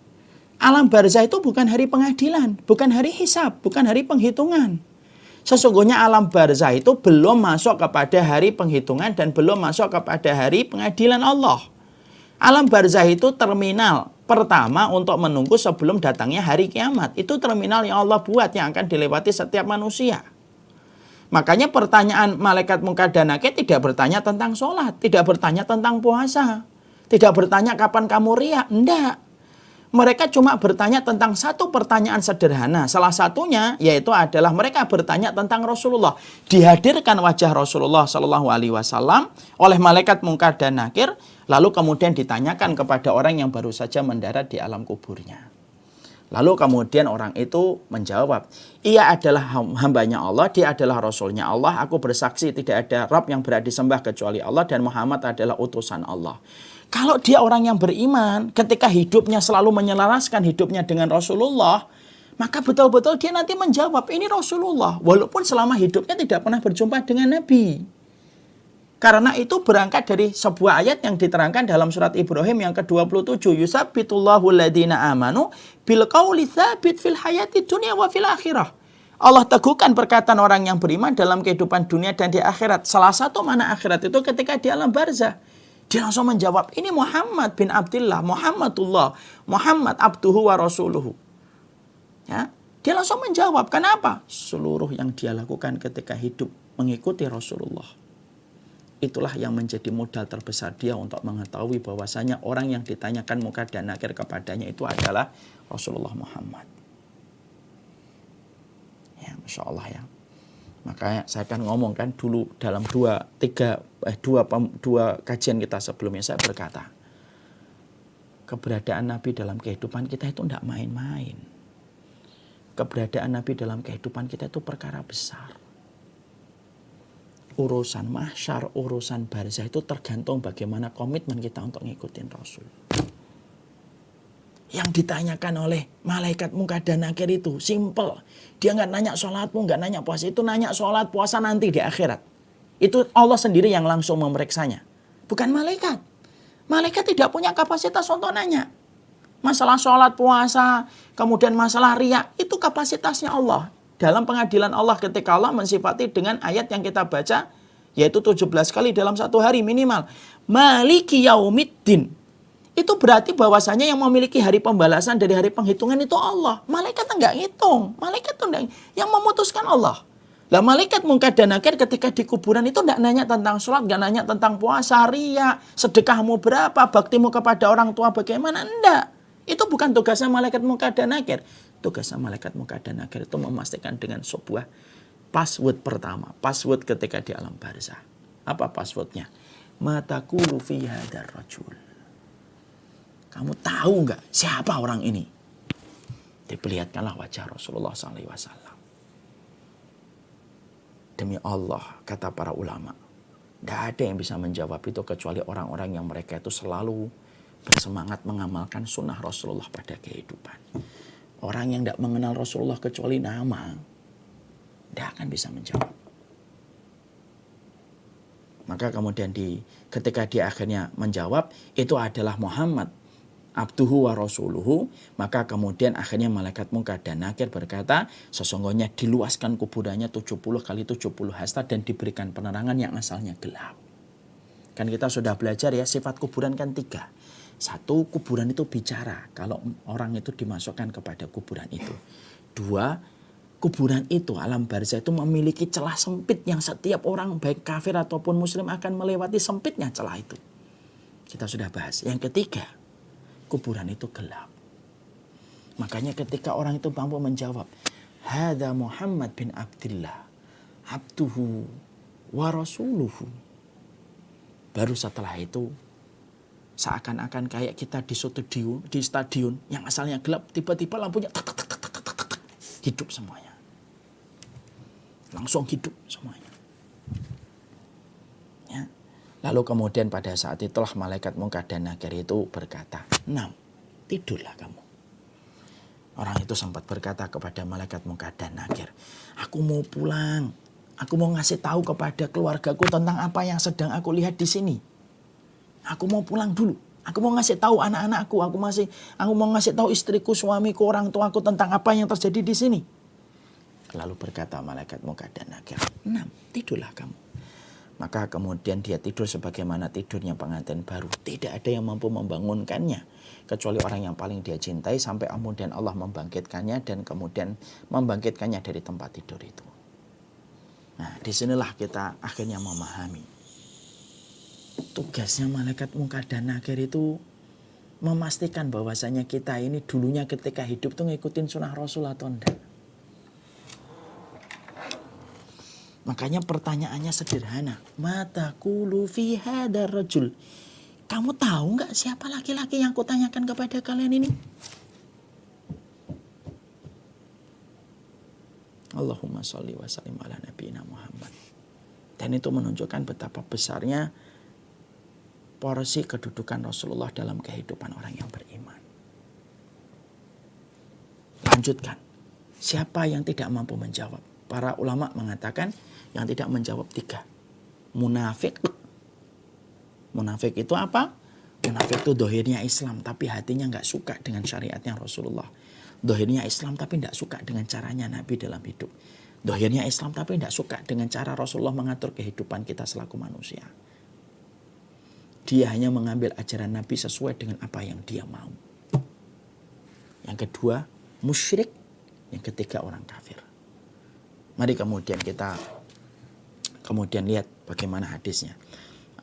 Alam barzah itu bukan hari pengadilan, bukan hari hisab, bukan hari penghitungan. Sesungguhnya alam barzah itu belum masuk kepada hari penghitungan dan belum masuk kepada hari pengadilan Allah. Alam barzah itu terminal pertama untuk menunggu sebelum datangnya hari kiamat. Itu terminal yang Allah buat yang akan dilewati setiap manusia. Makanya pertanyaan malaikat Munkar dan Nakir tidak bertanya tentang sholat, tidak bertanya tentang puasa, tidak bertanya kapan kamu riya, enggak. Mereka cuma bertanya tentang satu pertanyaan sederhana. Salah satunya yaitu adalah mereka bertanya tentang Rasulullah. Dihadirkan wajah Rasulullah SAW oleh malaikat Munkar dan Nakir. Lalu kemudian ditanyakan kepada orang yang baru saja mendarat di alam kuburnya. Lalu kemudian orang itu menjawab, ia adalah hambanya Allah, dia adalah Rasulnya Allah. Aku bersaksi tidak ada Rabb yang berhak disembah kecuali Allah dan Muhammad adalah utusan Allah. Kalau dia orang yang beriman, ketika hidupnya selalu menyelaraskan hidupnya dengan Rasulullah, maka betul-betul dia nanti menjawab, ini Rasulullah. Walaupun selama hidupnya tidak pernah berjumpa dengan Nabi. Karena itu berangkat dari sebuah ayat yang diterangkan dalam surat Ibrahim yang ke-27. Yusabbitullahu alladhina amanu bil qawli tsabit fil hayati dunya wa fil akhirah. Allah teguhkan perkataan orang yang beriman dalam kehidupan dunia dan di akhirat. Salah satu mana akhirat itu ketika di alam barzah. Dia langsung menjawab, ini Muhammad bin Abdullah, Muhammadullah, Muhammad abduhu wa rasuluhu. Ya, dia langsung menjawab, kenapa? Seluruh yang dia lakukan ketika hidup mengikuti Rasulullah. Itulah yang menjadi modal terbesar dia untuk mengetahui bahwasanya orang yang ditanyakan Munkar dan Nakir kepadanya itu adalah Rasulullah Muhammad. Ya, Masya Allah ya. Makanya saya kan ngomong kan dulu dalam dua kajian kita sebelumnya, saya berkata, keberadaan Nabi dalam kehidupan kita itu tidak main-main. Keberadaan Nabi dalam kehidupan kita itu perkara besar. Urusan mahsyar, urusan barzah itu tergantung bagaimana komitmen kita untuk ngikutin Rasul. Yang ditanyakan oleh malaikat munkar dan nakir itu simple. Dia nggak nanya sholatmu, nggak nanya puasa. Itu nanya sholat puasa nanti di akhirat. Itu Allah sendiri yang langsung memeriksanya. Bukan malaikat. Malaikat tidak punya kapasitas untuk nanya. Masalah sholat puasa, kemudian masalah riya, itu kapasitasnya Allah. Dalam pengadilan Allah ketika Allah mensifati dengan ayat yang kita baca, yaitu 17 kali dalam satu hari minimal. Maliki yaumiddin. Itu berarti bahwasanya yang memiliki hari pembalasan dari hari penghitungan itu Allah. Malaikat enggak ngitung. Malaikat itu enggak, yang memutuskan Allah. Lah malaikat munkar dan nakir ketika di kuburan itu enggak nanya tentang sholat, enggak nanya tentang puasa, riya, sedekahmu berapa, baktimu kepada orang tua bagaimana, enggak. Itu bukan tugasnya malaikat munkar dan nakir. Tugasnya malaikat munkar dan nakir itu memastikan dengan sebuah password pertama. Password ketika di alam barzah. Apa passwordnya? Matakulu fi hadar rajul. Kamu tahu nggak siapa orang ini? Diperlihatkanlah wajah Rasulullah SAW. Demi Allah, kata para ulama, tidak ada yang bisa menjawab itu kecuali orang-orang yang mereka itu selalu bersemangat mengamalkan sunnah Rasulullah pada kehidupan. Orang yang tidak mengenal Rasulullah kecuali nama, tidak akan bisa menjawab. Maka kemudian ketika dia akhirnya menjawab, itu adalah Muhammad abduhu wa rasuluhu, maka kemudian akhirnya malaikat munkar dan nakir berkata, sesungguhnya diluaskan kuburannya 70 kali 70 hasta dan diberikan penerangan yang asalnya gelap. Kan kita sudah belajar ya, sifat kuburan kan 3. 1, kuburan itu bicara kalau orang itu dimasukkan kepada kuburan itu. 2, kuburan itu, alam barzah itu memiliki celah sempit yang setiap orang baik kafir ataupun muslim akan melewati sempitnya celah itu. Kita sudah bahas. Yang ketiga, kuburan itu gelap. Makanya ketika orang itu mampu menjawab, Hada Muhammad bin Abdillah, abduhu wa rasuluhu. Baru setelah itu, seakan-akan kayak kita di stadion yang asalnya gelap, tiba-tiba lampunya hidup semuanya. Langsung hidup semuanya. Ya. Lalu kemudian pada saat itulah malaikat munkar dan nakir itu berkata, tidurlah kamu. Orang itu sempat berkata kepada malaikat munkar dan nakir, aku mau pulang. Aku mau ngasih tahu kepada keluargaku tentang apa yang sedang aku lihat di sini. Aku mau pulang dulu. Aku mau ngasih tahu anak-anakku. Aku mau ngasih tahu istriku, suamiku, orang tuaku tentang apa yang terjadi di sini. Lalu berkata malaikat munkar dan nakir, tidurlah kamu. Maka kemudian dia tidur sebagaimana tidurnya pengantin baru. Tidak ada yang mampu membangunkannya. Kecuali orang yang paling dia cintai sampai kemudian Allah membangkitkannya dan kemudian membangkitkannya dari tempat tidur itu. Nah, disinilah kita akhirnya memahami. Tugasnya malaikat munkar dan nakir itu memastikan bahwasanya kita ini dulunya ketika hidup tuh ngikutin sunnah Rasul atau enggak. Makanya pertanyaannya sederhana. Matakulu fi hadar rajul. Kamu tahu nggak siapa laki-laki yang kutanyakan kepada kalian ini? Allahumma sholli wa sallim ala nabiyina Muhammad. Dan itu menunjukkan betapa besarnya porsi kedudukan Rasulullah dalam kehidupan orang yang beriman. Lanjutkan. Siapa yang tidak mampu menjawab? Para ulama mengatakan yang tidak menjawab 3. Munafik. Munafik itu apa? Munafik itu dohirnya Islam tapi hatinya nggak suka dengan syariatnya Rasulullah. Dohirnya Islam tapi tidak suka dengan caranya Nabi dalam hidup. Dohirnya Islam tapi tidak suka dengan cara Rasulullah mengatur kehidupan kita selaku manusia. Dia hanya mengambil ajaran Nabi sesuai dengan apa yang dia mau. Yang kedua, musyrik. Yang ketiga, orang kafir. Mari kemudian kita lihat bagaimana hadisnya.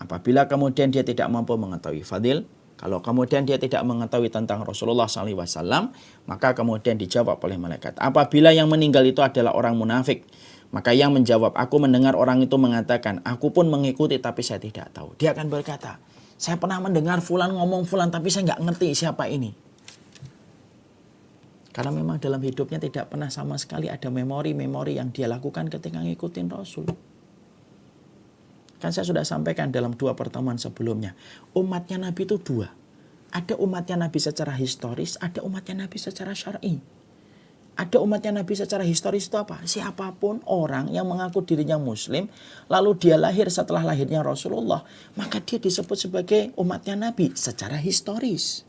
Apabila kemudian dia tidak mampu mengetahui fadil, kalau kemudian dia tidak mengetahui tentang Rasulullah SAW, maka kemudian dijawab oleh malaikat. Apabila yang meninggal itu adalah orang munafik, Maka yang menjawab, aku mendengar orang itu mengatakan, aku pun mengikuti tapi saya tidak tahu. Dia akan berkata, saya pernah mendengar fulan ngomong fulan tapi saya nggak ngerti siapa ini. Karena memang dalam hidupnya tidak pernah sama sekali ada memori-memori yang dia lakukan ketika ngikutin Rasul. Kan saya sudah sampaikan dalam 2 pertemuan sebelumnya. Umatnya Nabi itu 2. Ada umatnya Nabi secara historis, ada umatnya Nabi secara syar'i. Ada umatnya Nabi secara historis itu apa? Siapapun orang yang mengaku dirinya muslim, lalu dia lahir setelah lahirnya Rasulullah, maka dia disebut sebagai umatnya Nabi secara historis.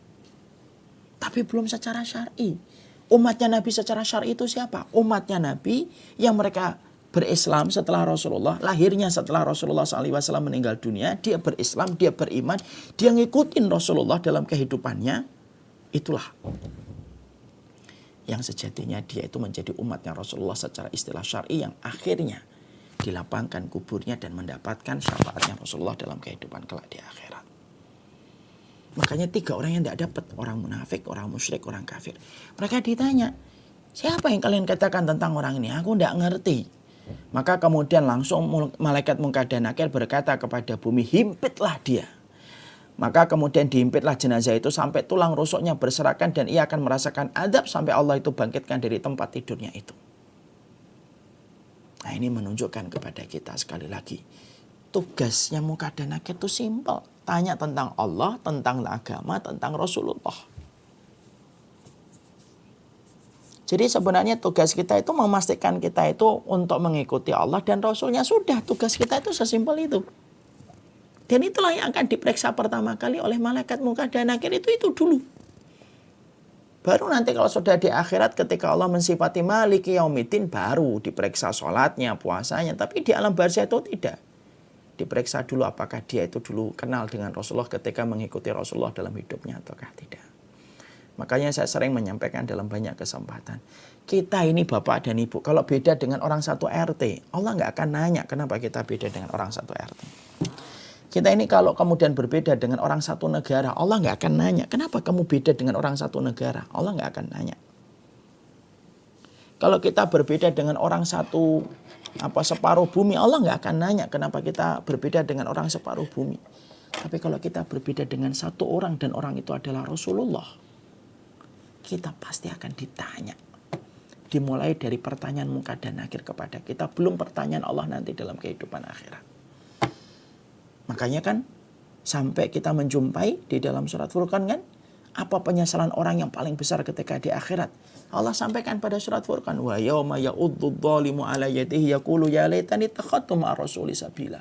Tapi belum secara syar'i. Umatnya Nabi secara syar'i itu siapa? Umatnya Nabi yang mereka berislam setelah Rasulullah, lahirnya setelah Rasulullah SAW meninggal dunia, dia berislam, dia beriman, dia ngikutin Rasulullah dalam kehidupannya, itulah yang sejatinya dia itu menjadi umatnya Rasulullah secara istilah syar'i yang akhirnya dilapangkan kuburnya dan mendapatkan syafaatnya Rasulullah dalam kehidupan kelak di akhirat. Makanya 3 orang yang tidak dapat, orang munafik, orang musyrik, orang kafir. Mereka ditanya, siapa yang kalian katakan tentang orang ini? Aku tidak ngerti. Maka kemudian langsung malaikat Munkar dan Nakir berkata kepada bumi, himpitlah dia. Maka kemudian dihimpitlah jenazah itu sampai tulang rusuknya berserakan dan ia akan merasakan adab sampai Allah itu bangkitkan dari tempat tidurnya itu. Nah, ini menunjukkan kepada kita sekali lagi, tugasnya Munkar dan Nakir itu simpel. Tanya tentang Allah, tentang agama, tentang Rasulullah. Jadi sebenarnya tugas kita itu memastikan kita itu untuk mengikuti Allah dan Rasulnya. Sudah, tugas kita itu sesimpel itu. Dan itulah yang akan diperiksa pertama kali oleh malaikat Munkar dan Nakir itu dulu. Baru nanti kalau sudah di akhirat ketika Allah mensifati Maliki Yaumiddin, baru diperiksa sholatnya, puasanya. Tapi di alam barzah itu tidak. Diperiksa dulu apakah dia itu dulu kenal dengan Rasulullah ketika mengikuti Rasulullah dalam hidupnya ataukah tidak. Makanya saya sering menyampaikan dalam banyak kesempatan. Kita ini bapak dan ibu, kalau beda dengan orang satu RT, Allah nggak akan nanya kenapa kita beda dengan orang satu RT. Kita ini kalau kemudian berbeda dengan orang satu negara, Allah nggak akan nanya, kenapa kamu beda dengan orang satu negara? Allah nggak akan nanya. Kalau kita berbeda dengan orang satu separuh bumi, Allah nggak akan nanya, kenapa kita berbeda dengan orang separuh bumi. Tapi kalau kita berbeda dengan satu orang dan orang itu adalah Rasulullah, kita pasti akan ditanya. Dimulai dari pertanyaan Munkar dan Nakir kepada kita, belum pertanyaan Allah nanti dalam kehidupan akhirat. Makanya kan sampai kita menjumpai di dalam surat Furqan kan, apa penyesalan orang yang paling besar ketika di akhirat? Allah sampaikan pada surat Furqan, wa yauma ya'uddu dzalimu 'ala yadihi yaqulu ya laitani takhadtu ma'a rasuli sabila.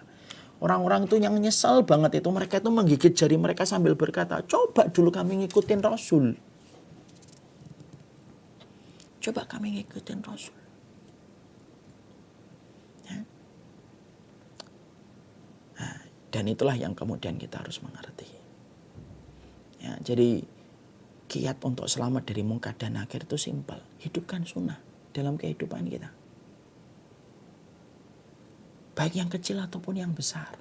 Orang-orang itu yang nyesal banget itu, mereka itu menggigit jari mereka sambil berkata, coba dulu kami ngikutin Rasul. Coba kami ngikutin Rasul. Dan itulah yang kemudian kita harus mengerti. Ya, jadi kiat untuk selamat dari Munkar dan Nakir itu simpel. Hidupkan sunnah dalam kehidupan kita. Baik yang kecil ataupun yang besar.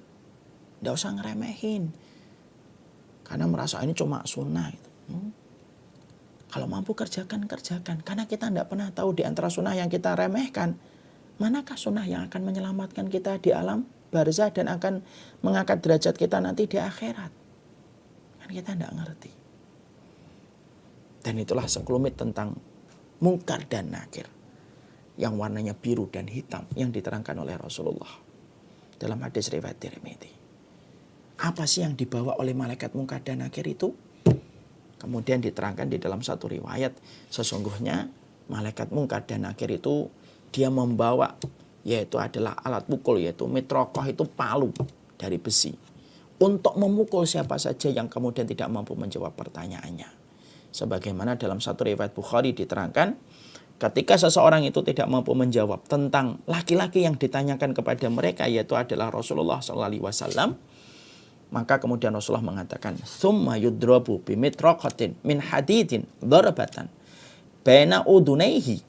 Tidak usah ngeremehin. Karena merasa ini cuma sunnah. Gitu. Kalau mampu kerjakan. Karena kita tidak pernah tahu di antara sunnah yang kita remehkan, manakah sunnah yang akan menyelamatkan kita di alam barzah dan akan mengangkat derajat kita nanti di akhirat. Kan kita tidak ngerti. Dan itulah sekelumit tentang Munkar dan Nakir yang warnanya biru dan hitam yang diterangkan oleh Rasulullah dalam hadis riwayat Tirmidzi. Apa sih yang dibawa oleh malaikat Munkar dan Nakir itu? Kemudian diterangkan di dalam satu riwayat, sesungguhnya malaikat Munkar dan Nakir itu dia membawa, yaitu adalah alat pukul, yaitu mitrokoh, itu palu dari besi, untuk memukul siapa saja yang kemudian tidak mampu menjawab pertanyaannya. Sebagaimana dalam satu riwayat Bukhari diterangkan, ketika seseorang itu tidak mampu menjawab tentang laki-laki yang ditanyakan kepada mereka, yaitu adalah Rasulullah SAW, maka kemudian Rasulullah mengatakan, "Tsumma yudrabu bimitroqatin min hadidin darbatan baina udunaihi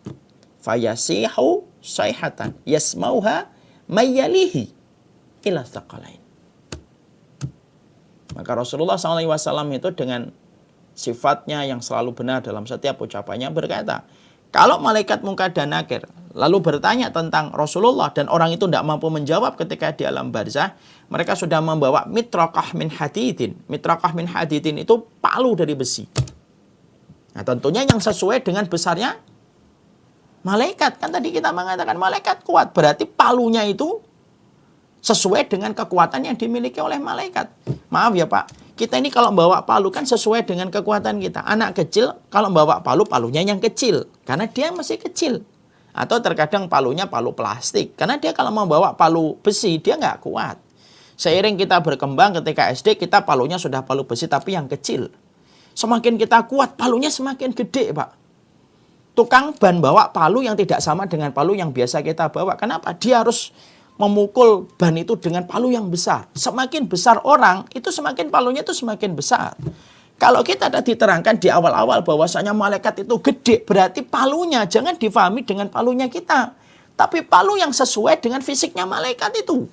fayasihu sayhatan yasmauha mayyalihi ila tsaqalain." Maka Rasulullah SAW itu dengan sifatnya yang selalu benar dalam setiap ucapannya berkata, Kalau malaikat Munkar dan Nakir lalu bertanya tentang Rasulullah dan orang itu tidak mampu menjawab ketika di alam barzah, mereka sudah membawa mitraqah min hadidin. Mitraqah min hadidin itu palu dari besi. Nah, tentunya yang sesuai dengan besarnya malaikat. Kan tadi kita mengatakan malaikat kuat, berarti palunya itu sesuai dengan kekuatan yang dimiliki oleh malaikat. Maaf ya Pak, kita ini kalau bawa palu kan sesuai dengan kekuatan kita. Anak kecil kalau bawa palu, palunya yang kecil. Karena dia masih kecil. Atau terkadang palunya palu plastik. Karena dia kalau mau bawa palu besi, dia nggak kuat. Seiring kita berkembang ketika SD, kita palunya sudah palu besi tapi yang kecil. Semakin kita kuat, palunya semakin gede Pak. Tukang ban bawa palu yang tidak sama dengan palu yang biasa kita bawa. Kenapa? Dia harus memukul ban itu dengan palu yang besar. Semakin besar orang, itu semakin palunya itu semakin besar. Kalau kita tadi diterangkan di awal-awal bahwasanya malaikat itu gede, berarti palunya jangan difahami dengan palunya kita. Tapi palu yang sesuai dengan fisiknya malaikat itu.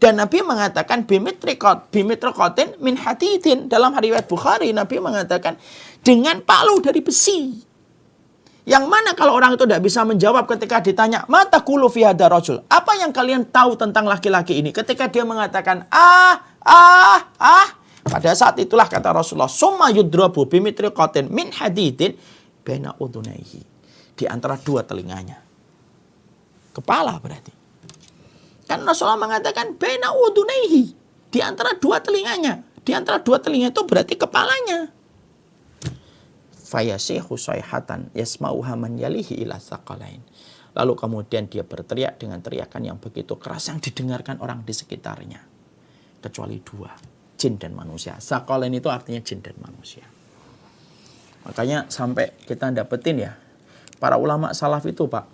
Dan Nabi mengatakan bimitrikotin min hadidin. Dalam riwayat Bukhari, Nabi mengatakan dengan palu dari besi. Yang mana kalau orang itu tidak bisa menjawab ketika ditanya, mata kulu fi hadza rajul. Apa yang kalian tahu tentang laki-laki ini? Ketika dia mengatakan, pada saat itulah kata Rasulullah, summa yudrabu bimitriqatin min hadidin baina udhunaihi. Di antara dua telinganya. Kepala berarti. Kan Rasulullah mengatakan baina udhunaihi. Di antara dua telinganya. Di antara dua telinga itu berarti kepalanya. Fayasihu sayhatan yasma'uha man yalihi ila tsaqalain. Lalu kemudian dia berteriak dengan teriakan yang begitu keras yang didengarkan orang di sekitarnya. Kecuali dua, jin dan manusia. Tsaqalain itu artinya jin dan manusia. Makanya sampai kita dapetin ya, para ulama salaf itu Pak,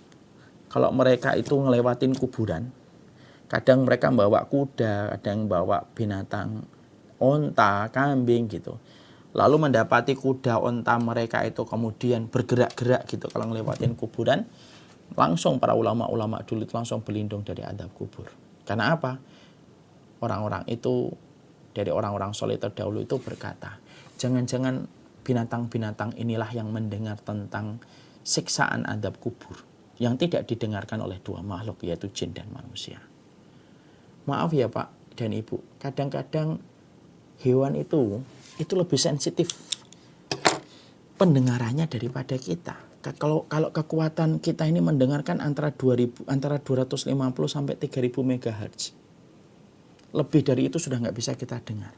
kalau mereka itu ngelewatin kuburan, kadang mereka bawa kuda, kadang bawa binatang, onta, kambing gitu. Lalu mendapati kuda onta mereka itu kemudian bergerak-gerak gitu kalau ngelewatin kuburan, langsung para ulama-ulama dulu itu langsung berlindung dari azab kubur. Karena apa? Orang-orang itu dari orang-orang soleh terdahulu itu berkata, jangan-jangan binatang-binatang inilah yang mendengar tentang siksaan azab kubur yang tidak didengarkan oleh dua makhluk, yaitu jin dan manusia. Maaf ya Pak dan Ibu, kadang-kadang hewan itu lebih sensitif pendengarannya daripada kita. Kalau kekuatan kita ini mendengarkan antara 250 sampai 3000 MHz. Lebih dari itu sudah nggak bisa kita dengar.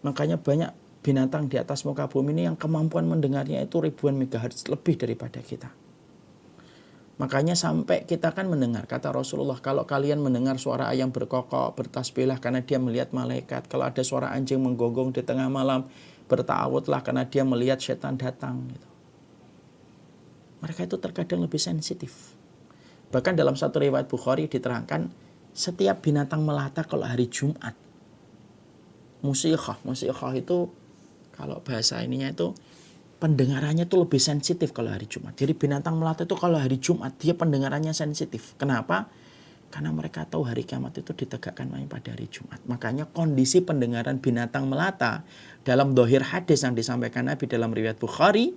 Makanya banyak binatang di atas muka bumi ini yang kemampuan mendengarnya itu ribuan MHz lebih daripada kita. Makanya sampai kita kan mendengar, kata Rasulullah, kalau kalian mendengar suara ayam berkokok, bertasbihlah karena dia melihat malaikat. Kalau ada suara anjing menggonggong di tengah malam, bertawudlah karena dia melihat setan datang. Gitu. Mereka itu terkadang lebih sensitif. Bahkan dalam satu riwayat Bukhari diterangkan, setiap binatang melata kalau hari Jumat. Musikhah itu, kalau bahasa ininya itu, pendengarannya itu lebih sensitif kalau hari Jumat. Jadi binatang melata itu kalau hari Jumat dia pendengarannya sensitif. Kenapa? Karena mereka tahu hari kiamat itu ditegakkan pada hari Jumat. Makanya kondisi pendengaran binatang melata dalam dohir hadis yang disampaikan Nabi dalam riwayat Bukhari,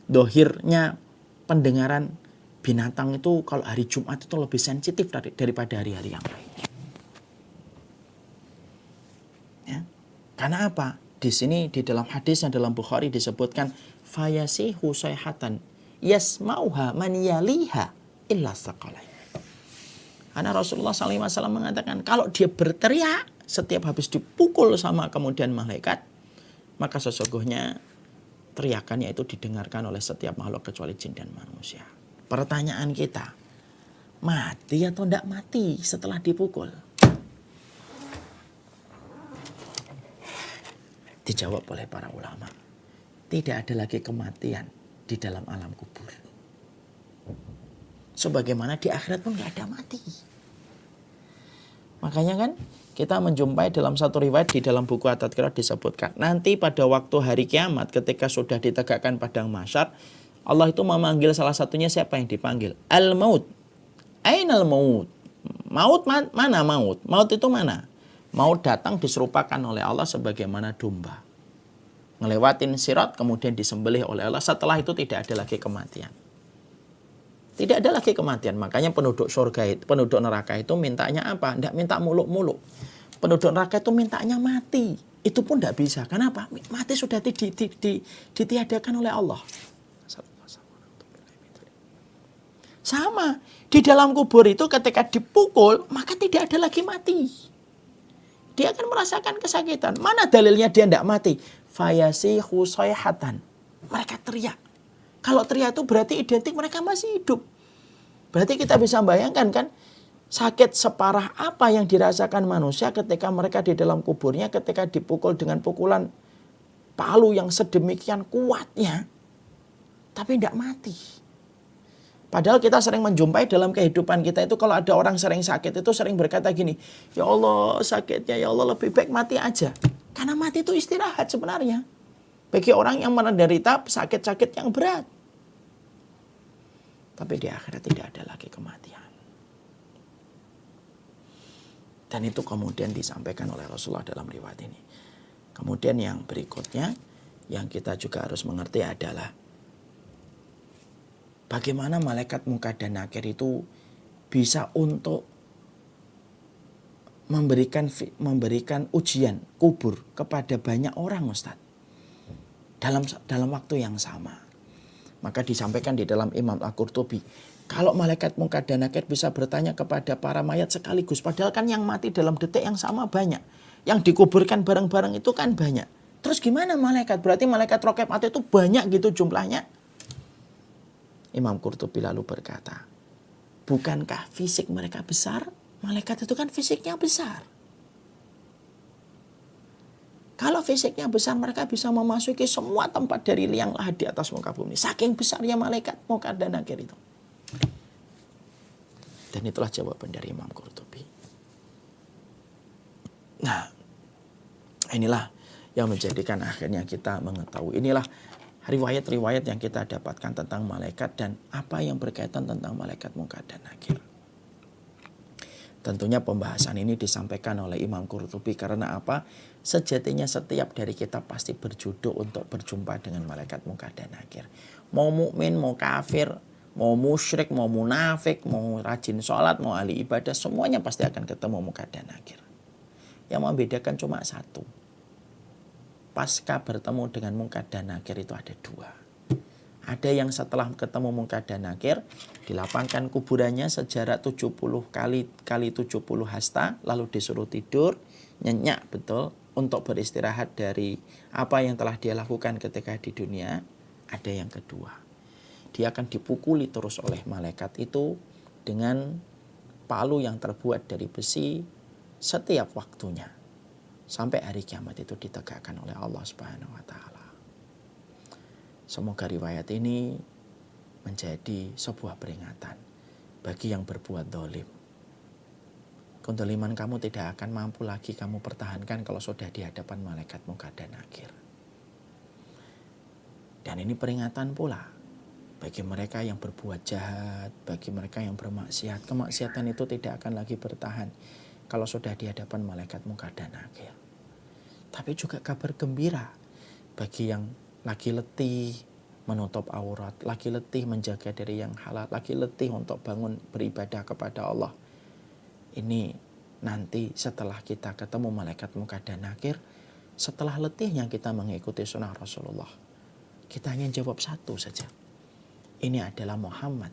dohirnya pendengaran binatang itu kalau hari Jumat itu lebih sensitif daripada hari-hari yang lainnya. Ya. Karena apa? Di sini di dalam hadis yang dalam Bukhari disebutkan fayasihu sayhatan yasma'uha man yaliha illa tsaqalain. Karena Rasulullah SAW mengatakan kalau dia berteriak setiap habis dipukul sama kemudian malaikat, maka sesungguhnya teriakannya itu didengarkan oleh setiap makhluk kecuali jin dan manusia. Pertanyaan kita, mati atau tidak mati setelah dipukul? Dijawab oleh para ulama, tidak ada lagi kematian di dalam alam kubur. Sebagaimana di akhirat pun gak ada mati. Makanya kan kita menjumpai dalam satu riwayat di dalam buku At-Tadhkirah disebutkan, nanti pada waktu hari kiamat ketika sudah ditegakkan padang mahsyar, Allah itu memanggil salah satunya, siapa yang dipanggil? Al-maut. Ainal maut. Maut mana maut? Maut itu mana? Maut datang diserupakan oleh Allah sebagaimana domba. ngelewatin sirat, kemudian disembelih oleh Allah. Setelah itu tidak ada lagi kematian. Tidak ada lagi kematian. Makanya penduduk surga itu, penduduk neraka itu mintanya apa? Tidak minta muluk-muluk. Penduduk neraka itu mintanya mati. Itu pun tidak bisa. Kenapa? Mati sudah ditiadakan oleh Allah. Sama. Di dalam kubur itu ketika dipukul, maka tidak ada lagi mati. Dia akan merasakan kesakitan. Mana dalilnya dia tidak mati? Fayasihu sayhatan. Mereka teriak. Kalau teriak itu berarti identik mereka masih hidup. Berarti kita bisa bayangkan kan, sakit separah apa yang dirasakan manusia ketika mereka di dalam kuburnya, ketika dipukul dengan pukulan palu yang sedemikian kuatnya, tapi tidak mati. Padahal kita sering menjumpai dalam kehidupan kita itu, kalau ada orang sering sakit itu sering berkata gini, ya Allah sakitnya, ya Allah lebih baik mati aja. Karena mati itu istirahat sebenarnya. Bagi orang yang menderita sakit-sakit yang berat. Tapi di akhirat tidak ada lagi kematian. Dan itu kemudian disampaikan oleh Rasulullah dalam riwayat ini. Kemudian yang berikutnya, yang kita juga harus mengerti adalah bagaimana malaikat Munkar dan Nakir itu bisa untuk memberikan ujian kubur kepada banyak orang, Ustaz. Dalam waktu yang sama. Maka disampaikan di dalam Imam Al-Qurtubi, kalau malaikat Munkar dan Nakir bisa bertanya kepada para mayat sekaligus, padahal kan yang mati dalam detik yang sama banyak, yang dikuburkan bareng-bareng itu kan banyak. Terus gimana malaikat? Berarti malaikat Raqib Atid itu banyak gitu jumlahnya. Imam Qurtubi lalu berkata, bukankah fisik mereka besar? Malaikat itu kan fisiknya besar. Kalau fisiknya besar, mereka bisa memasuki semua tempat dari liang lahat di atas muka bumi. Saking besarnya malaikat Munkar dan Nakir itu. Dan itulah jawaban dari Imam Qurtubi. Nah, inilah yang menjadikan akhirnya kita mengetahui. Inilah riwayat-riwayat yang kita dapatkan tentang malaikat dan apa yang berkaitan tentang malaikat Munkar dan Nakir. Tentunya pembahasan ini disampaikan oleh Imam Qurtubi karena apa? Sejatinya setiap dari kita pasti berjodoh untuk berjumpa dengan malaikat Munkar dan Nakir. Mau mukmin, mau kafir, mau musyrik, mau munafik, mau rajin sholat, mau ahli ibadah, semuanya pasti akan ketemu Munkar dan Nakir. Yang membedakan cuma satu. Pasca bertemu dengan Munkar dan Nakir itu ada dua. Ada yang setelah ketemu Munkar dan Nakir, dilapangkan kuburannya sejarak 70 kali 70 hasta, lalu disuruh tidur, nyenyak betul, untuk beristirahat dari apa yang telah dia lakukan ketika di dunia. Ada yang kedua, dia akan dipukuli terus oleh malaikat itu dengan palu yang terbuat dari besi setiap waktunya. Sampai hari kiamat itu ditegakkan oleh Allah Subhanahu wa Ta'ala. Semoga riwayat ini menjadi sebuah peringatan bagi yang berbuat dolim. Kedoliman kamu tidak akan mampu lagi kamu pertahankan kalau sudah di hadapan malaikat Munkar dan Nakir. Dan ini peringatan pula bagi mereka yang berbuat jahat, bagi mereka yang bermaksiat. Kemaksiatan itu tidak akan lagi bertahan kalau sudah di hadapan malaikat Munkar dan Nakir. Tapi juga kabar gembira bagi yang lagi letih menutup aurat, lagi letih menjaga dari yang halal, lagi letih untuk bangun beribadah kepada Allah. Ini nanti setelah kita ketemu malaikat Munkar dan Nakir, setelah letihnya kita mengikuti sunnah Rasulullah, kita hanya jawab satu saja. Ini adalah Muhammad,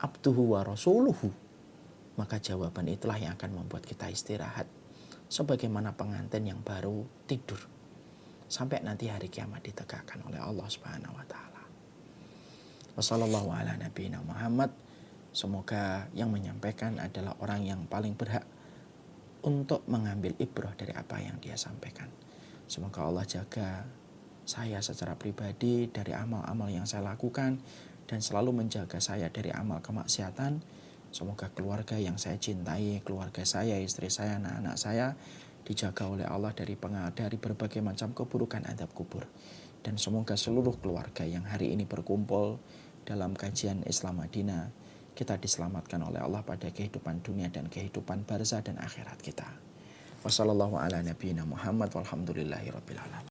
abduhu wa rasuluhu. Maka jawaban itulah yang akan membuat kita istirahat, sebagaimana pengantin yang baru tidur, sampai nanti hari kiamat ditegakkan oleh Allah Subhanahu wa Ta'ala. Wassallallahu ala nabiyina Muhammad. Semoga yang menyampaikan adalah orang yang paling berhak untuk mengambil ibrah dari apa yang dia sampaikan. Semoga Allah jaga saya secara pribadi dari amal-amal yang saya lakukan dan selalu menjaga saya dari amal kemaksiatan. Semoga keluarga yang saya cintai, keluarga saya, istri saya, anak-anak saya dijaga oleh Allah dari berbagai macam keburukan azab kubur. Dan semoga seluruh keluarga yang hari ini berkumpul dalam kajian Islam Madinah, kita diselamatkan oleh Allah pada kehidupan dunia dan kehidupan barzah dan akhirat kita. Wassalamualaikum warahmatullahi wabarakatuh.